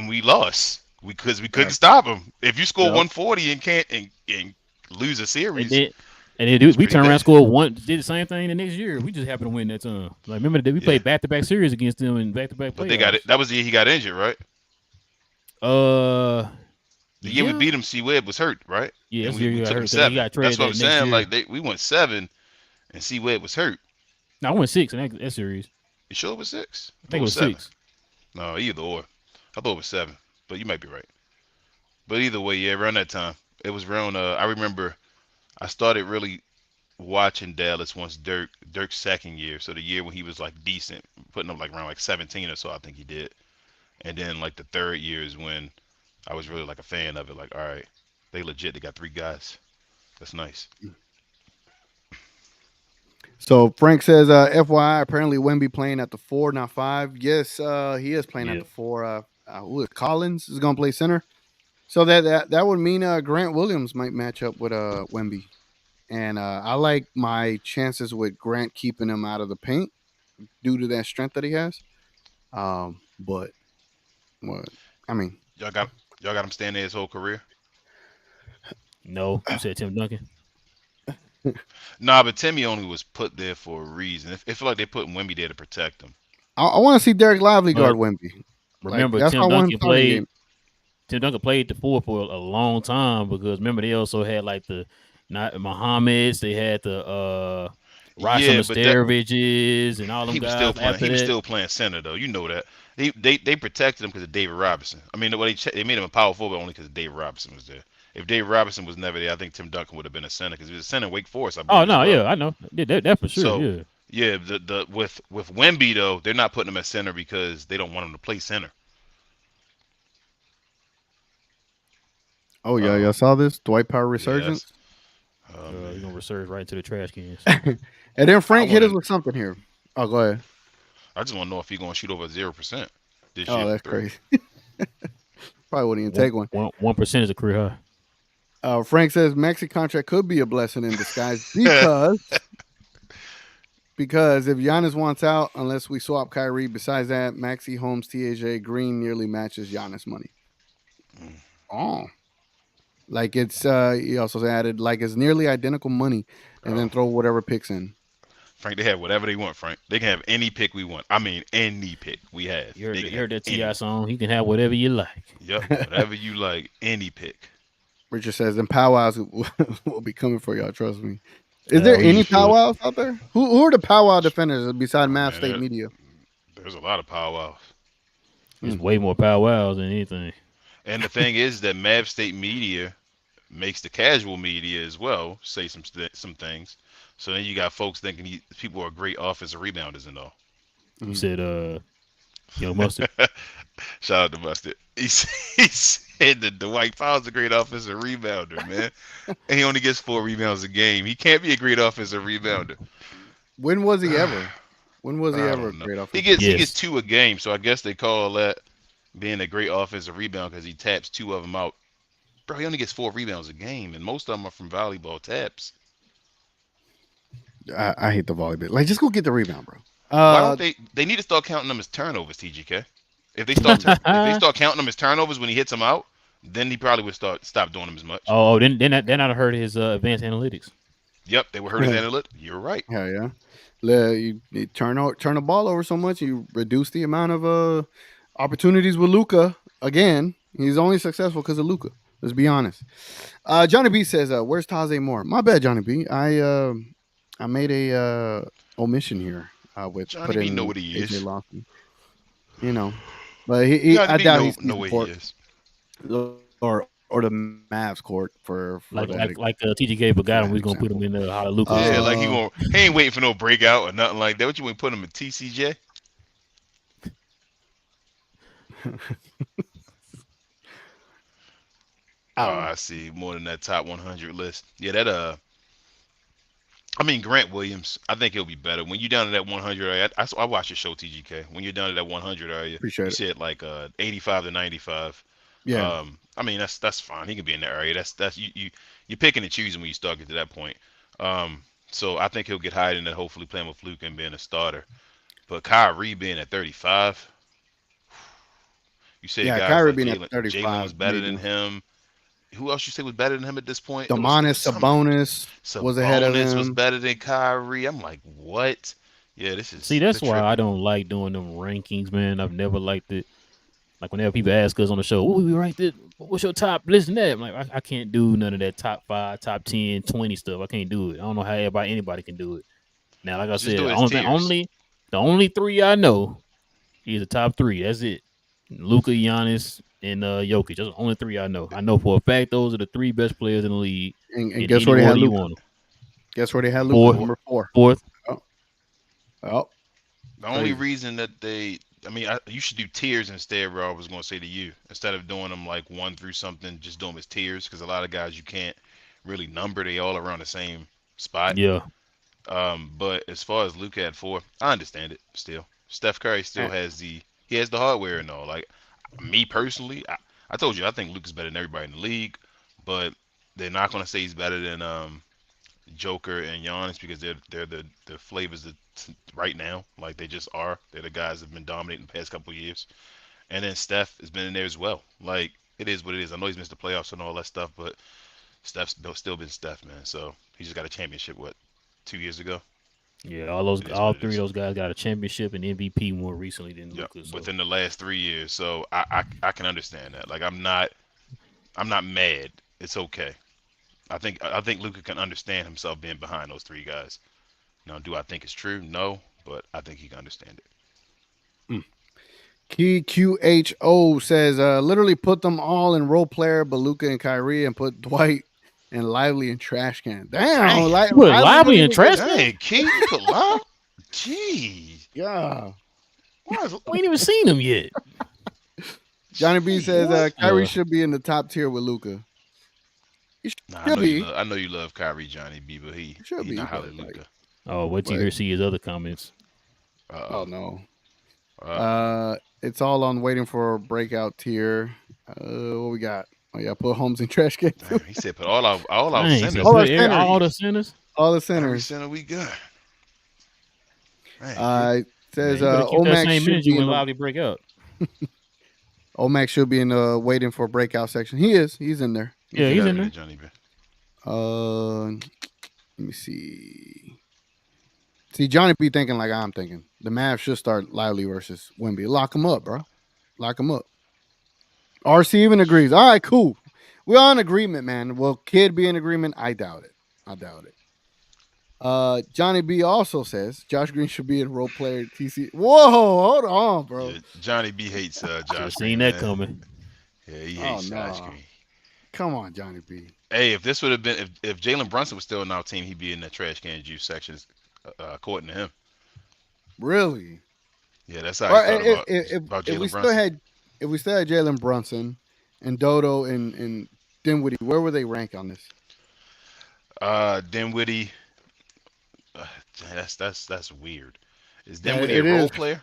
we lost because we yeah, couldn't stop them. If you score Yep. 140 and can't and lose a And series, then and then it's we pretty turned around and bad. scored one. Did the same thing the next year. We just happened to win that time. Like remember that we Yeah, played back to back series against them in back to back but they got it. playoffs. That was the year he got injured, right? Uh, The year we yeah, beat him, C Webb was hurt, right? yeah. And That's we, the year we he got took him hurt. Then he 7. got That's traded what I'm that next saying. year. Like we went 7, and C Webb was hurt. No, I went six in that series. You sure it was 6? I I thought think it it was was 7. six. No, either or. I thought it was 7, but you might be right. But either way, yeah, around that time, it was around. I remember I started really watching Dallas once Dirk's second year, so the year when he was like decent, putting up like around like 17 or so, I think he did. And then like the third year is when I was really like a fan of it. Like, all right, they legit. They got 3 guys. That's nice. So Frank says, FYI, apparently Wemby playing at the 4, not 5. Yes, he is playing at Yeah. the 4. Who is Collins is going to play center. So that would mean Grant Williams might match up with Wemby. And I like my chances with Grant keeping him out of the paint due to that strength that he has. But what I mean, Y'all got y'all got him staying there his whole career. No, you said Tim Duncan. Nah, but Timmy only was put there for a reason. It feel like they put Wemby there to protect him. I want to see Derek Lively guard But Wemby. Like remember, that's why Tim I want him Duncan starting played. game. Tim Duncan played the 4 for a long time because remember they also had like the not Muhammad's. They had the Rasim Yeah, but that Staraviches and all them he was still guys playing. after He was that. still playing center though. You know that. They protected him because of David Robinson. I mean, they made him a power forward only because David Robinson was there. If David Robinson was never there, I think Tim Duncan would have been a center because he was a center in Wake Forest, I Oh believe, as no, well. yeah, I know. Yeah, that for sure. So Yeah. yeah, the with Wemby though, they're not putting him at center because they don't want him to play center. Oh yeah, y'all Um, saw this Dwight Power yes. resurgence, Oh You're man, gonna resurge right into the trash cans. and then I Frank hit want us to. with something here. Oh, go ahead. I just want to know if he's going to shoot over 0% this Oh, year from that's 3. crazy. Probably wouldn't even One take one. one 1% is a career high. Frank says Maxi contract could be a blessing in disguise because if Giannis wants out, unless we swap Kyrie. Besides that, Maxi Holmes, TAJ Green nearly matches Giannis money. Oh, like it's he also added like it's nearly identical money, and Oh, then throw whatever picks in. Frank, they have whatever they want, Frank. They can have any pick we want. I mean, any pick we have. They can You have heard that Ti any. song? You can have whatever you like. Yep, whatever you like, any pick. Richard says, "Then powwows will be coming for y'all. Trust me." Is there Hell any yeah, should. powwows out there? Who are the powwow defenders besides Oh Mav man, State Media? there's a lot of powwows. It's Hmm. way more powwows than anything. And the thing is that Mav State Media makes the casual media as well say some things. So then you got folks thinking people are great offensive rebounders and all. You Mhm. said Yo, Mustard. Shout out to Mustard. He said that Dwight Powell's a great offensive rebounder, man. And he only gets 4 rebounds a game. He can't be a great offensive rebounder. When was he ever? When was he I ever a don't know. great He offensive gets he rebound? gets Yes. 2 a game, so I guess they call that being a great offensive rebound because he taps 2 of them out. Bro, he only gets 4 rebounds a game, and most of them are from volleyball taps. I hate the volleyball. Like, just go get the rebound, bro. Why don't they? They need to start counting them as turnovers, TGK. If they start counting them as turnovers when he hits them out, then he probably would stop doing them as much. Then I heard his advanced analytics. Yep, they were hurt his analytics. You're right. Hell yeah. You turn the ball over so much, you reduce the amount of opportunities with Luca. Again, he's only successful because of Luca. Let's be honest. Johnny B says, "Where's Taze Moore?" My bad, Johnny B. I made a omission here with Johnny B know putting what he AJ is. Lawson. You know, but he Johnny I B doubt know he's know where he court is. or the Mavs court for Like that. TGK forgot him. We was gonna example. put him in the Hallelujah. Yeah, Uh, like he ain't waiting for no breakout or nothing like that. What you want to put him in TCJ? I Oh, don't know. I see more than that top 100 list. Yeah, that I mean Grant Williams. I think he'll be better when you're down to that 100 area. I watched your show TGK. When you're down to that 100 area, Appreciate you it. said like 85 to 95. Yeah. I mean that's fine. He can be in that area. That's you're picking and choosing when you start getting to that point. So I think he'll get higher than that. Hopefully playing with Luke and being a starter. But Kyrie being at 35, you said Yeah, guys Kyrie like being at Jalen 35 was better made than me. him. Who else you say was better than him at this point? It was Demonis some Sabonis was ahead of Sabonis was him. better than Kyrie. I'm like, what? Yeah, this See, is they're that's why I tripping. don't like doing them rankings, man. I've never liked it. Like whenever people ask us on the show, "Oh, we ranked it. What's your top list and that?" I'm like, I can't do none of that top 5, top 10, 20 stuff. I can't do it. I don't know how anybody can do it. Now, like I Just said, do it as tiers. the only three I know is the top three. That's it. Luka, Giannis, and Jokic. Those are the only three I know. I know for a fact those are the three best players in the league And in guess any where they had order you Luca? want them. Guess where they had Luca? Fourth, Four. Number 4. fourth. Oh, oh, The only crazy. reason that I mean, you should do tiers instead. Bro, I was gonna say to you, instead of doing them like one through something, just do them as tiers because a lot of guys you can't really number. They all around the same spot. Yeah, But as far as Luka at 4, I understand it still. Steph Curry still And, has the hardware and all. Like me personally, I told you I think Luka's better than everybody in the league, but they're not gonna say he's better than Joker and Giannis because they're the flavors that right now, like they just are. They're the guys that have been dominating the past couple of years. And then Steph has been in there as well. Like it is what it is. I know he's missed the playoffs and all that stuff, but Steph's still been Steph, man. So he just got a championship 2 years ago. yeah. It is All what it three of is. those guys got a championship and MVP more recently than Yeah, Luka. So within the last 3 years. So I can understand that. Like I'm not mad. It's okay. I think Luca can understand himself being behind those 3 guys. Now, do I think it's true? No, but I think he can understand it. Key QHO says, literally put them all in role player, Beluca and Kyrie, and put Dwight and Lively in trash can. Damn, Dang, you put Lively Lively really in did good. trash can. dang, Key, you put love? Gee, Yeah. why is We ain't even seen him yet. Johnny B says, what? Kyrie should be in the top tier with Luca. He Nah, should be. I know you love Kyrie, Johnny B, but He should he be, not but highly Luca. Oh, wait till you but hear see his other comments. oh no. Uh, It's all on waiting for a breakout tier. What we got? Oh yeah, put Holmes in trash can too. Damn, he said put all our Dang, so centers. All our put all the centers. centers. All the Every centers. center we got. Man, It says Man, you better keep that Omax same should energy be in when the Lively break out. Omax should be in the waiting for breakout section. He is. He's in there. Yeah, get he's out in of there. there, Johnny B. Let me see. See, Johnny B thinking like I'm thinking. The Mavs should start Lively versus Wemby. Lock him up, bro. Lock him up. RC even agrees. All right, cool. We're on agreement, man. Will Kid be in agreement? I doubt it. I doubt it. Johnny B also says Josh Green should be in role player TC. Whoa, hold on, bro. Yeah, Johnny B hates Should have Josh seen Green, that man. coming. Yeah, he Oh hates Josh no. Green. Come on, Johnny B. Hey, if this would have been if Jalen Brunson was still on our team, he'd be in the trash can juice sections, according to him. Really? Yeah, that's how Or I thought about if we Jalen still Brunson. had Jalen Brunson and Dodo and Dinwiddie, where would they rank on this? Dinwiddie. Uh, that's weird. Is Yeah, Dinwiddie a it role is player?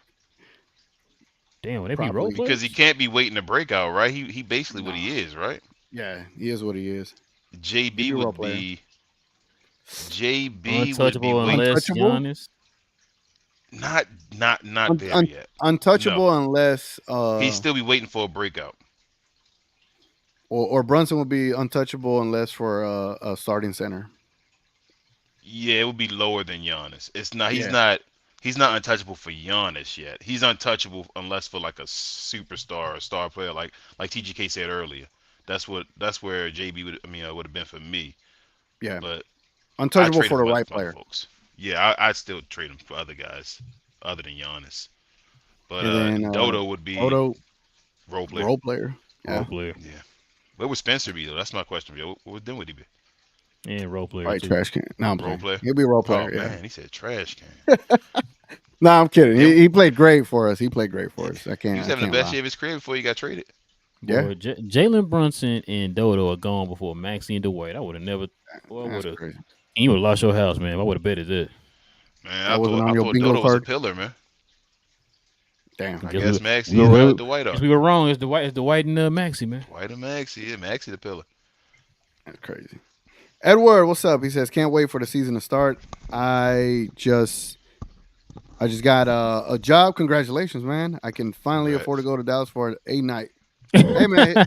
Damn, would they be role probably. Because he players? can't be waiting to break out, right? He basically what Nah. he is, right? Yeah, he is what he is. He'd JB be a role would player. be JB would be Untouchable waiting. unless Untouchable, Giannis. Not there yet. No, untouchable unless he'd still be waiting for a breakout. or Brunson would be untouchable unless for a starting center. Yeah, it would be lower than Giannis. It's not. He's Yeah, not. He's not untouchable for Giannis yet. He's untouchable unless for like a superstar or star player, like TGK said earlier. That's where JB would have been for me. yeah, But I untouchable trade for him the for right other player. folks. Yeah, I'd still trade him for other guys other than Giannis. But And then Dodo would be Odo, role player. role player. Yeah, Role player. Yeah. Where would Spencer be though? That's my question. What would then would he be? And role player right too. trash can. No, I'm Role playing. player? He'll be a role Oh player. Yeah. man, he said trash can. No, I'm kidding. Yeah. He played great for us. He played great for us. I He can't. was I having the can't best lie. year of his career before he got traded. Yeah. Boy, Jalen Brunson and Dodo are gone before Maxey and Dwight. I would have never. Well, I That's would have. crazy. You would have lost your house, man. I would have betted that. Man, That wasn't on I your thought bingo Dodo was a card? pillar, man. Damn. I Guess guess we- Maxie we is were- Dwight Guess are. we were wrong. It's Dwight and Maxey, man. Dwight and Maxie. Yeah, Maxie the pillar. That's crazy. Edward, what's up? He says, can't wait for the season to start. I just got a job. Congratulations, man. I can finally Congrats. afford to go to Dallas for a night. Hey, man,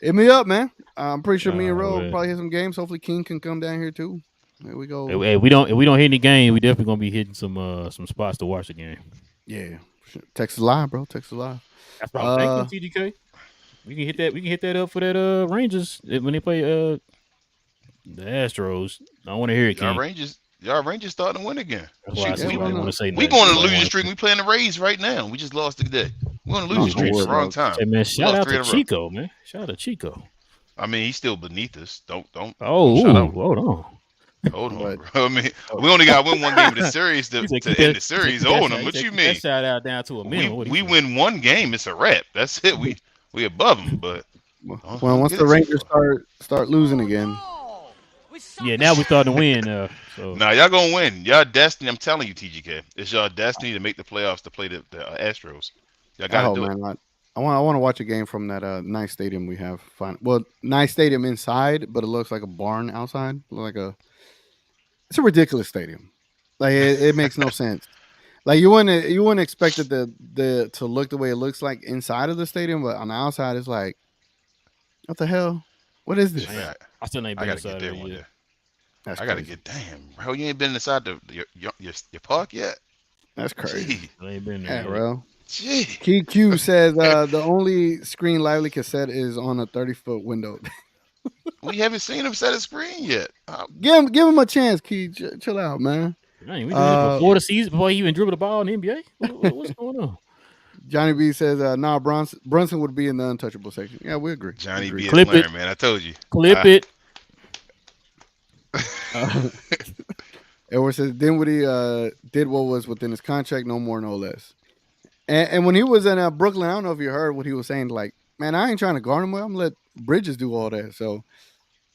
hit me up, man. I'm pretty sure me and Oh, Ro will man. probably hit some games. Hopefully, King can come down here too. There we go. If we don't hit any game, we definitely gonna be hitting some spots to watch the game. Yeah. Texas Live, bro. Texas Live. That's what I'm thinking, TGK. We can hit that. We can hit that up for that Rangers when they play the Astros. I want to hear it, King. Y'all Rangers starting to win again. That's why I Shoot, said we I didn't don't want to say we nothing. going on a I losing wanna- streak. We playing the Rays right now. We just lost today. We on a No, losing streak. don't It's the worry wrong about time. Hey, man, shout lost out 3 to in a row. Chico, man. Shout out to Chico. I mean, he's still beneath us. Don't Oh, shout out. hold on. Hold on, But- bro. I mean, we only got to win one game of the series to He said, end the series. keep that Hold shout- on, he what said, you keep mean? That shout out down to a minimum. What he We said. win one game, it's a wrap. That's it. We above them, but Well, don't once get the it too Rangers far. start losing again, No! We suck Yeah, now we starting to win. So Nah, y'all gonna win. Y'all destiny. I'm telling you, TGK, it's y'all destiny to make the playoffs to play the Astros. Y'all I gotta hope, do it. man. I want to watch a game from that nice stadium we have. Well, nice stadium inside, but it looks like a barn outside. It's a ridiculous stadium. Like it makes no sense. Like you wouldn't expect it to look the way it looks like inside of the stadium, but on the outside it's like, what the hell? What is this? Man, I still ain't I been gotta inside get of there it one yet. day. That's I gotta crazy. get. Damn, bro, you ain't been inside your park yet. That's crazy. Gee, I ain't been there. Yeah, yet. bro. gee. Key Q says the only screen Lively cassette is on a 30-foot window. We haven't seen him set a screen yet. Give him a chance, Key. Chill out, man. Man, we doing this before the season, before he even dribbled the ball in the NBA. What's going on? Johnny B says, nah, Brunson would be in the untouchable section. Yeah, we agree. Johnny We B. agree. is Clip it. Larry, man. I told you. Clip it. Edward says Dinwiddie did what was within his contract, no more, no less. And when he was in Brooklyn, I don't know if you heard what he was saying. Like, man, I ain't trying to guard him. I'm gonna let Bridges do all that. So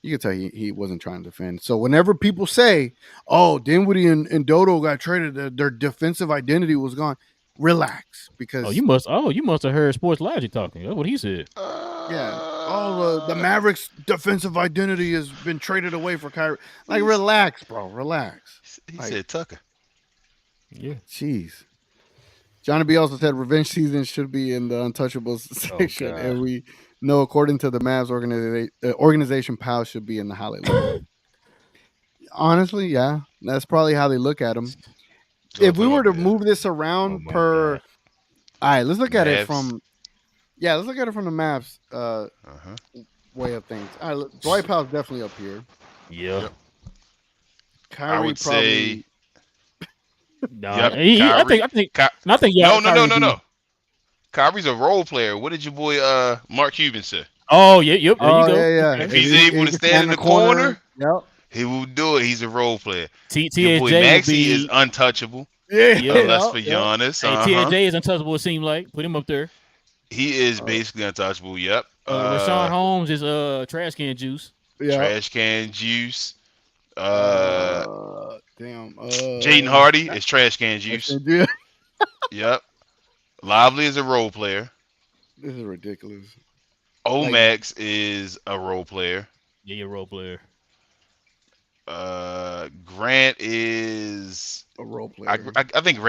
you can tell he wasn't trying to defend. So whenever people say, "Oh, Dinwiddie and Dodo got traded, their defensive identity was gone," relax because You must have heard Sports Logic talking. That's what he said. yeah, all the Mavericks' defensive identity has been traded away for Kyrie. Like, relax, bro, relax. He Like, said Tucker. Yeah. jeez. Johnny B also said revenge season should be in the untouchables section, God. and we know according to the Mavs organization, Powell should be in the highlight. Honestly, yeah, that's probably how they look at him. So If we put him were to up there. move this Oh around my per, God. all right, let's look at it Mavs. from, let's look at it from the Mavs way of things. All right, Dwight Powell's definitely up here. Yeah. Yep. Kyrie I would probably. say Nah, Yep, I Kyrie. think Ky- yeah. No. Kyrie's a role player. What did your boy Mark Cuban say? Oh yeah, yep. There Oh you go. yeah. Okay. If he's able to can stand in the corner, yep. he will do it. He's a role player. Your TSJ boy would Maxie be is untouchable. Yeah, Unless for yeah. Giannis. Hey, TJ is untouchable. It seemed like put him up there. He is basically untouchable. Yep. Rashawn Holmes is trash can juice. Yeah. Trash can juice. Damn. Jaden Hardy is trash can I juice. said, yeah. Yep. Lively is a role player. This is ridiculous. Omax is a role player. Yeah, you're a role player. Grant is A role I player. think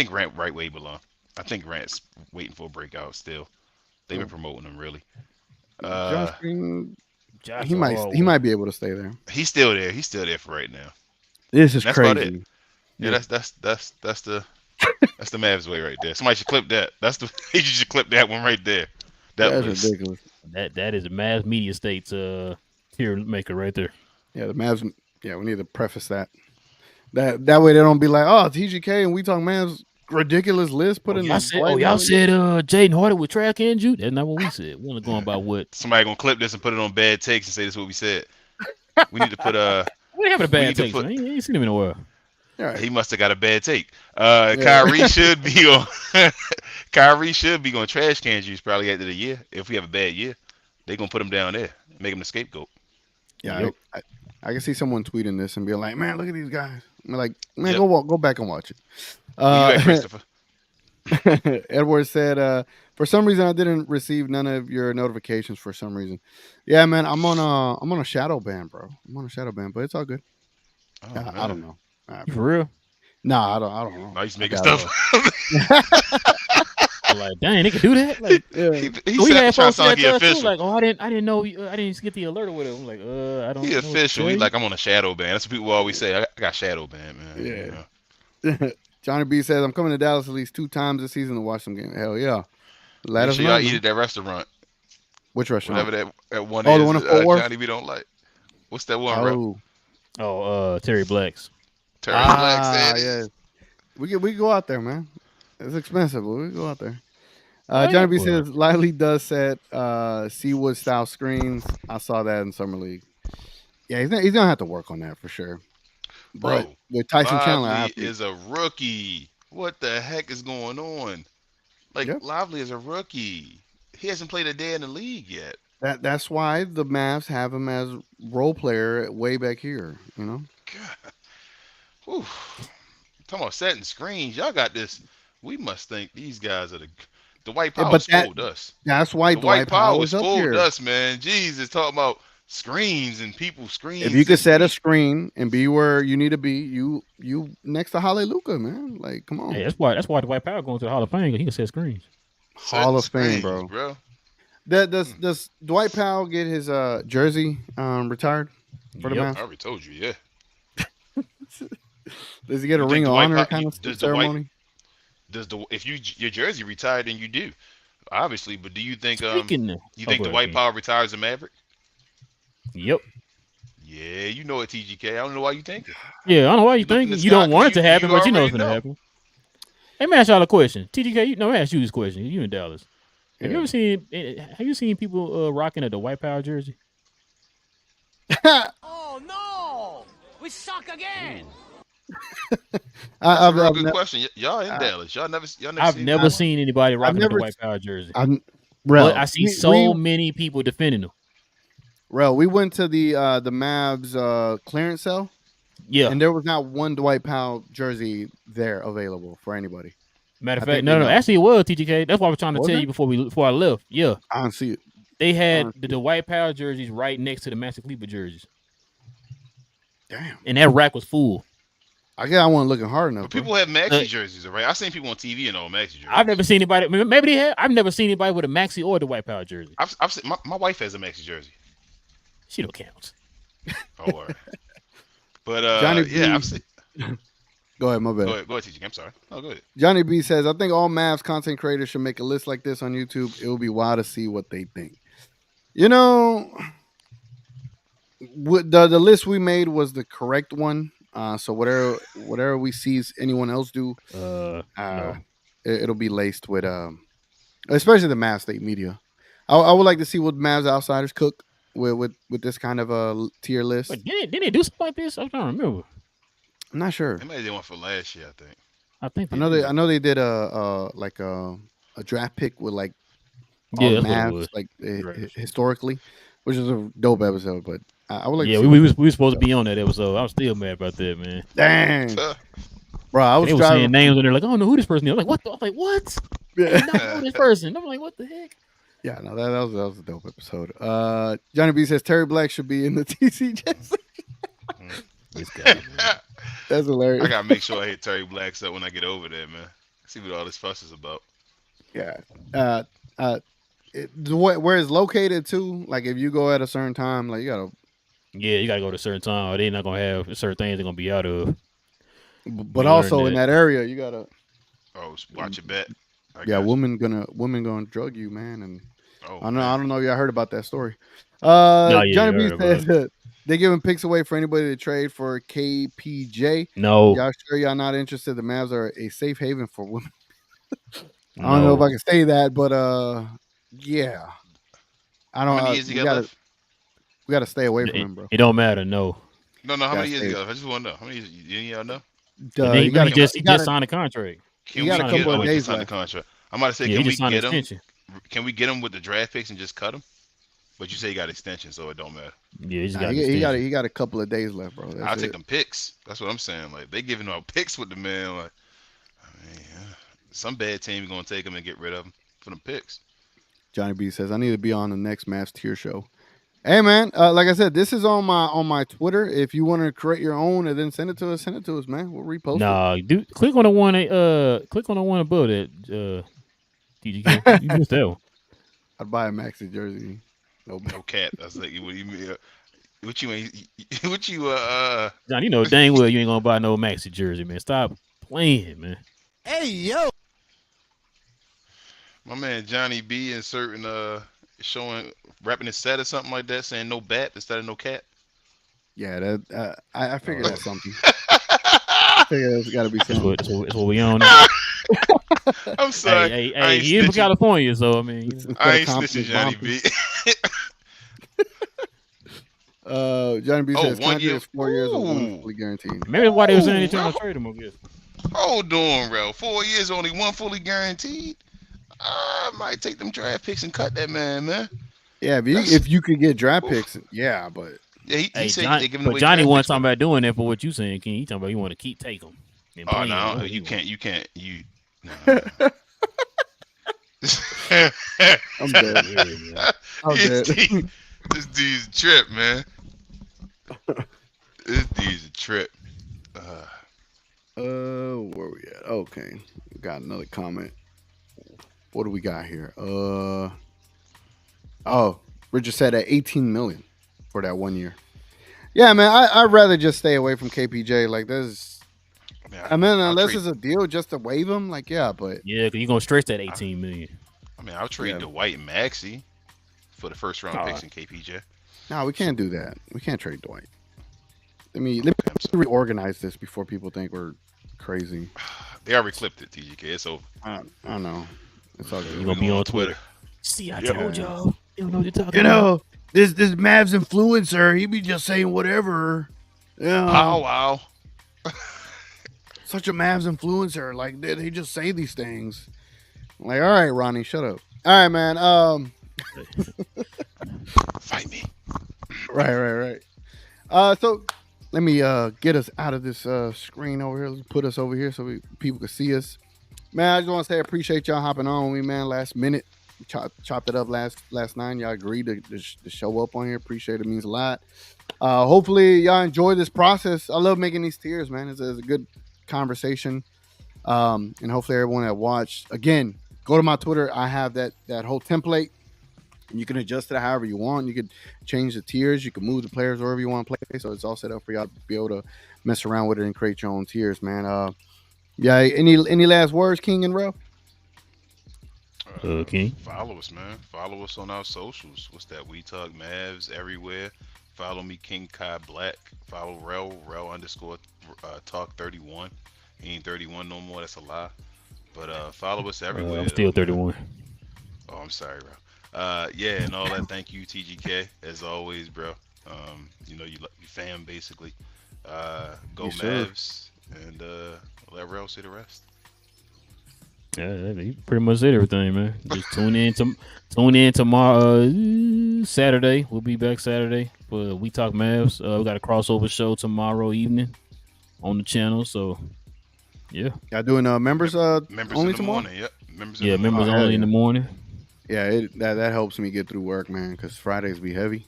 Grant right way belong. I think Grant's waiting for a breakout still. They've been promoting him really. Josh Green. Josh He might be able to stay there. He's still there. He's still there for right now. This is That's crazy. about it. Yeah, that's the Mavs way right there. Somebody should clip that. You should clip that one right there. That's was ridiculous. That is a Mavs Media States tier maker right there. Yeah, the Mavs. Yeah, we need to preface that. That way they don't be like, oh, TGK and we talk Mavs ridiculous list put in Y'all the said Jaden Hardy with trash can juice. That's not what we said. We want to go about what somebody gonna clip this and put it on bad takes and say this is what we said. We need to put we having a bad take. put- Man. You ain't seen him in a while. Yeah, He must have got a bad take. Kyrie should be on. Kyrie should be on trash can juice probably after the year. If we have a bad year, they gonna put him down there, make him the scapegoat. yeah. Yep. I can see someone tweeting this and be like, man, look at these guys. I'm like, man, Yep. go back and watch it. Where you at, Christopher? Edward said, for some reason I didn't receive none of your notifications for some reason. Yeah, man, I'm on a shadow ban, bro. I'm on a shadow ban, but it's all good. Oh, I don't know. You for real? Nah, I don't know. No, he's making I got stuff. I'm like, dang, they can do that. Like, he we said had trying to folks sound like that he tell us too, official. like, oh, I didn't know, I didn't get the alert or whatever. I'm like, I don't. He know what to official. tell He you. like I'm on a shadow ban. That's what people always say. I got shadow ban, man. Yeah. You know. Johnny B says, I'm coming to Dallas at least 2 times this season to watch some game. Hell yeah. Let Make us sure know. y'all man. eat at that restaurant. Which restaurant? Whatever that one Oh, is. the one in Fort Worth? Johnny B don't like. What's that one, bro? Terry Black's. Terry Black said. yeah. We can go out there, man. It's expensive, but we can go out there. Oh, Johnny B yeah. says Lively does set Seawood style screens. I saw that in Summer League. Yeah, he's gonna have to work on that for sure. But Bro, with Tyson Chandler, Lively is a rookie. What the heck is going on? Like Yep. Lively is a rookie. He hasn't played a day in the league yet. that's why the Mavs have him as role player way back here. You know. God. Whew. Talking about setting screens, y'all got this. We must think these guys are the White Yeah, Power but that- fooled us. That's why The Dwight White Power is up fooled here. us, man. Jesus, talking about screens and people screens. If you could this set a week. screen and be where you need to be, you next to Hallelujah, man. Like, come on. Hey, that's why Dwight Powell going to the Hall of Fame. He can set screens. Hall of Setting Fame, screens, bro. Does Dwight Powell get his jersey retired for the Yep. I Mavs? already told you, yeah. Does he get a You ring think of Dwight honor Pow- kind of does Dwight- ceremony? If your jersey retired, then you do, obviously. But do you think Speaking of- you think go Dwight ahead, Powell retires a Maverick? Yep. Yeah, you know it, TGK. I don't know why you think it. Yeah, I don't know why you You look in think the you don't sky, want it to you happen, but you know already it's gonna know. happen. Let me ask y'all a question. TGK, let me ask you this question. You in Dallas? Have Yeah. you seen people rocking a Dwight Powell jersey? Oh no! We suck again! That's I've, a real I've good ne- question. Y'all in Dallas? Y'all never I've seen never that? seen anybody rocking a never Dwight Powell jersey. I've- But Rel, I see we- so we- many people defending them. Rel, we went to the Mavs clearance sale, Yeah. and there was not one Dwight Powell jersey there available for anybody. Matter of I fact, think no. they know. Actually, it was TGK. That's what I was trying to Was tell it? you before I left. Yeah, I don't see it. they had the Dwight Powell jerseys right next to the Maxi Kleber jerseys, Damn. and that rack was full. I guess I wasn't looking hard enough. But bro. people have Maxi jerseys, right? I've seen people on TV in old Maxi jerseys. I've never seen anybody. Maybe they have. I've never seen anybody with a Maxi or the Dwight Powell jersey. I've seen my wife has a Maxi jersey. She don't count. Oh, all right. But Johnny B. yeah, I've seen. Go ahead, my bad. Go ahead, TGK. I'm sorry. No, go ahead. Johnny B says, I think all Mavs content creators should make a list like this on YouTube. It will be wild to see what they think. You know, the list we made was the correct one. So whatever we see anyone else do, No. it'll be laced with, especially the Mavs State media. I would like to see what Mavs outsiders cook with this kind of a tier list. But didn't they do something like this? I'm trying to remember. I'm not sure. They might have did one for last year, I think. I think I they know they did. I know they did like a draft pick with like all Yeah, the that's what it Mavs was. like Right. historically, which is a dope episode. But I would like to Yeah, see we was supposed to be on that episode. I was still mad about that, man. Dang, bro, I And was they were saying driving from names and they're like, I don't know who this person is. I'm like, what? I'm like, what? I yeah do not know this person. I'm like, what the heck? yeah no that was a dope episode. Johnny B says Terry Black should be in the TCJ. This guy, man. That's I hilarious. gotta make sure I hit Terry Blacks up when I get over there, man. See what all this fuss is about. Yeah. Uh, uh, where it's located too. Like if you go at a certain time, like you gotta. Yeah, you gotta go to a certain time, or they're not gonna have certain things they're gonna be out of. But We learned also in that. that area, you gotta. Oh, watch your bet. I Yeah, got you. women gonna drug you, man. And Oh I man. don't know if y'all heard about that story. No, yeah, Johnny you B heard about says it. that they giving picks away for anybody to trade for KPJ. No, Y'all sure y'all not interested? The Mavs are a safe haven for women. I don't know if no. I can say that, but yeah, I How don't. many years he got left? We gotta stay away from It, him, bro. it don't matter. No. No, no. How Gotta many years he stay. got left? I just want to know. How many years? Any of y'all know? And then You got he just you he got just signed a contract. You Can got we a get? couple Oh, of he just days signed the left. contract. I'm about to say, Yeah, he can we just signed an get him? extension. Can we get him with the draft picks and just cut him? But you say he got extension, so it don't matter. Yeah, he just Nah, got an extension. he got a couple of days left, bro. I'll That's take it. them picks. That's what I'm saying. Like they giving out picks with the man. Like, I mean, some bad team gonna take him and get rid of him for them picks. Johnny B says I need to be on the next Mavs tier show. Hey man, like I said, this is on my Twitter. If you want to create your own and then send it to us, man. We'll repost Nah, dude, click on the one. Click on the one above that. TGK, it. you missed that one. I'd buy a Maxi jersey. No, No cap. That's like what you mean. What you ain't? What you John, you know dang well you ain't gonna buy no Maxi jersey, man. Stop playing, man. Hey, yo. My man Johnny B in certain showing rapping his set or something like that, saying no bat instead of no cat. yeah, that I figured Oh. that's something. I figured there's got to be That's something. that's what we on. Now. I'm sorry. Hey, I ain't he is from snitching. California, so I mean, you know. Instead I of ain't snitching, Johnny Compton's B. Johnny B Oh, says 1 contract year. is 4 years of one Ooh. fully guaranteed. Maybe that's why they were saying they Ooh, trying to trade him. I guess. Hold on, bro. 4 years, only one fully guaranteed. I might take them draft picks and cut that man. Yeah, That's- if you could get draft Oof. picks, yeah, but Yeah, he Hey, said John, they're giving but away Johnny draft wasn't picks. talking about doing that for what you saying, King. He talking about you want to keep taking them and Oh playing. no, them. you can't. No. I'm dead. I'm dead. This dude's a trip, man. This dude's a trip. Where we at? Okay, we got another comment. What do we got here? Oh, Richard said at 18 million for that 1 year. Yeah, man, I'd rather just stay away from KPJ. Like, there's, I mean, unless it's a deal just to waive him, like, yeah, but Yeah, because you're gonna stretch that 18 million. I mean, I'll trade Yeah. Dwight and Maxey for the first round Oh. picks in KPJ. no, we can't do that. We can't trade Dwight. Let me reorganize this before people think we're crazy. They already clipped it, TGK. It's over. I don't know. It's all You good. gonna be on Twitter? See, I Yeah. told y'all. You don't know what you're talking You about. know, this Mavs influencer, he be just saying whatever. Yeah. Oh wow. Such a Mavs influencer. Like they just say these things. I'm like, all right, Ronnie, shut up. All right, man. Fight me. Right. So let me get us out of this screen over here. Let's put us over here so people can see us. Man, I just want to say I appreciate y'all hopping on with me, man. Last minute, chopped it up last night. Y'all agreed to show up on here. Appreciate it. Means a lot. Hopefully y'all enjoy this process. I love making these tiers, man. It's a good conversation. And hopefully everyone that watched, again, go to my Twitter. I have that whole template. And you can adjust it however you want. You could change the tiers. You can move the players wherever you want to play. So it's all set up for y'all to be able to mess around with it and create your own tiers, man. Yeah. Any last words, King and Rel? Okay. Follow us, man. Follow us on our socials. What's that? We Talk Mavs everywhere. Follow me, King Kai Black. Follow Rel _ Talk 31. He ain't 31 no more. That's a lie. But follow us everywhere. I'm still though, man. 31. Oh, I'm sorry, bro. Yeah, and all that. Thank you, TGK, as always, bro. You know, you fam basically. Go Yes, sir. Mavs, and let Rel say the rest. Yeah, he pretty much said everything, man. Just tune in tomorrow, Saturday. We'll be back Saturday for We Talk Mavs. We got a crossover show tomorrow evening on the channel. So yeah, Y'all doing members Members only in the tomorrow? morning. Yep. Members yeah, in the members morning. only in the morning. Yeah, that helps me get through work, man, because Fridays be heavy.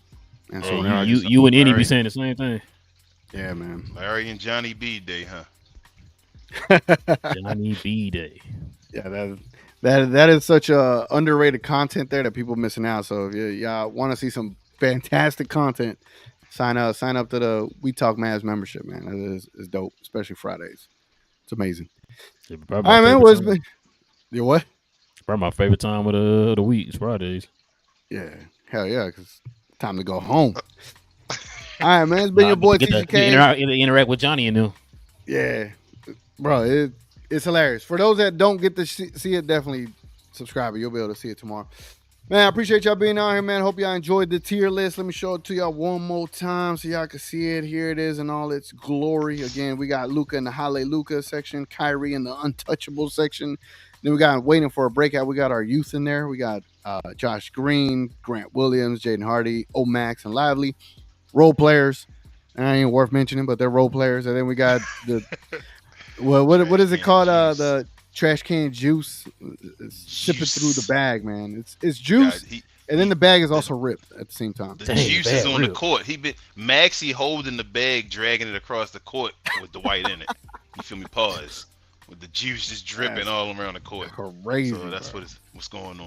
And so Hey, now I you just, you and Eddie be Larry. saying the same thing. yeah, man. Larry and Johnny B Day, huh? Johnny B Day. Yeah, that is such a underrated content there that people missing out. So if y'all want to see some fantastic content, sign up to the We Talk Mavs membership, man. It is dope, especially Fridays. It's amazing. Yeah, All right, man. What's been your what? Probably my favorite time of the week is Fridays. Yeah, hell yeah, because time to go home. All right, man. It's been your boy Get TGK. interact with Johnny and them. Yeah, bro, it's hilarious. For those that don't get to see it, definitely subscribe. You'll be able to see it tomorrow. Man, I appreciate y'all being out here, man. Hope y'all enjoyed the tier list. Let me show it to y'all one more time so y'all can see it. Here it is in all its glory. Again, we got Luka in the Hallelujah section, Kyrie in the Untouchable section. Then we got waiting for a breakout. We got our youth in there. We got Josh Green, Grant Williams, Jaden Hardy, Omax, and Lively. Role players. Ain't worth mentioning, but they're role players. And then we got the what is it called? The trash can juice. Sipping through the bag, man. It's juice, and then the bag is also ripped at the same time. The juice is on the court. Maxie holding the bag, dragging it across the court with the white in it. You feel me? Pause. With the juice just dripping all around the court. Crazy. So that's what's going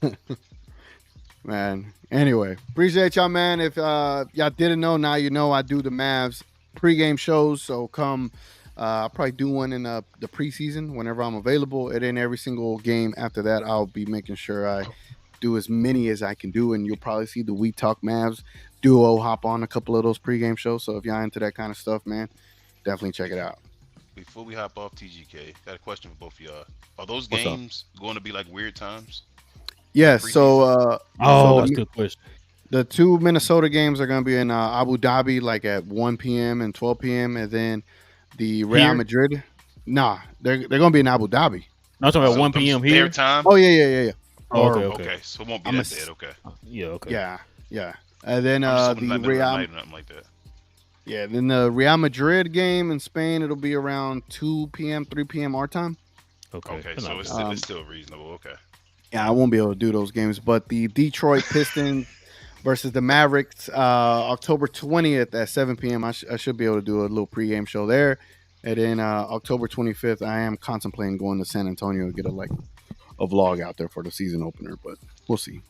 on. Man. Anyway, appreciate y'all, man. If y'all didn't know, now you know I do the Mavs pregame shows. So come, I'll probably do one in the preseason whenever I'm available. And then every single game after that, I'll be making sure I do as many as I can do. And you'll probably see the We Talk Mavs duo hop on a couple of those pregame shows. So if y'all into that kind of stuff, man, definitely check it out. Before we hop off TGK, got a question for both of y'all. Are those games going to be like weird times? Yes. So, that's a good question. The two Minnesota games are going to be in Abu Dhabi, like at 1 p.m. and 12 p.m. And then the Real Madrid. Nah, they're going to be in Abu Dhabi. No, I'm talking about 1 p.m. here. Their time? Oh, yeah. Oh, okay. So it won't be that bad. Okay. Yeah, okay. Yeah. And then the Real, nothing like that. Yeah, then the Real Madrid game in Spain, it'll be around 2 p.m., 3 p.m. our time. Okay, so it's still reasonable. Okay. Yeah, I won't be able to do those games, but the Detroit Pistons versus the Mavericks, October 20th at 7 p.m. I should be able to do a little pregame show there. And then October 25th, I am contemplating going to San Antonio to get a vlog out there for the season opener, but we'll see.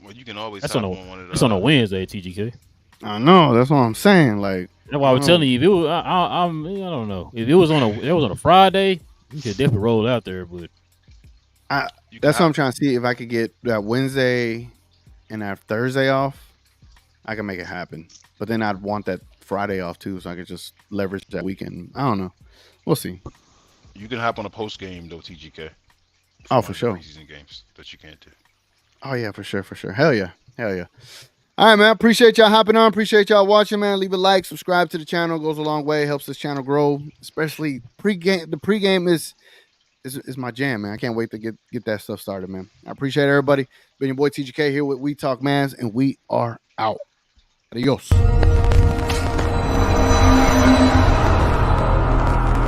Well, you can always that's on a Wednesday, TGK. I know, that's what I'm saying. Like, that's why I was telling you. If it was, I don't know. If it was on a Friday, you could definitely roll out there. But that's what I'm trying to see if I could get that Wednesday and that Thursday off. I can make it happen. But then I'd want that Friday off too, so I could just leverage that weekend. I don't know. We'll see. You can hop on a post game though, TGK. Oh, for sure. Preseason games that you can't do. Oh yeah, for sure. Hell yeah. All right, man. Appreciate y'all hopping on. Appreciate y'all watching, man. Leave a like, subscribe to the channel. It goes a long way. Helps this channel grow. Especially pregame. The pregame is my jam, man. I can't wait to get that stuff started, man. I appreciate everybody. Been your boy TGK here with We Talk Mavs, and we are out. Adios.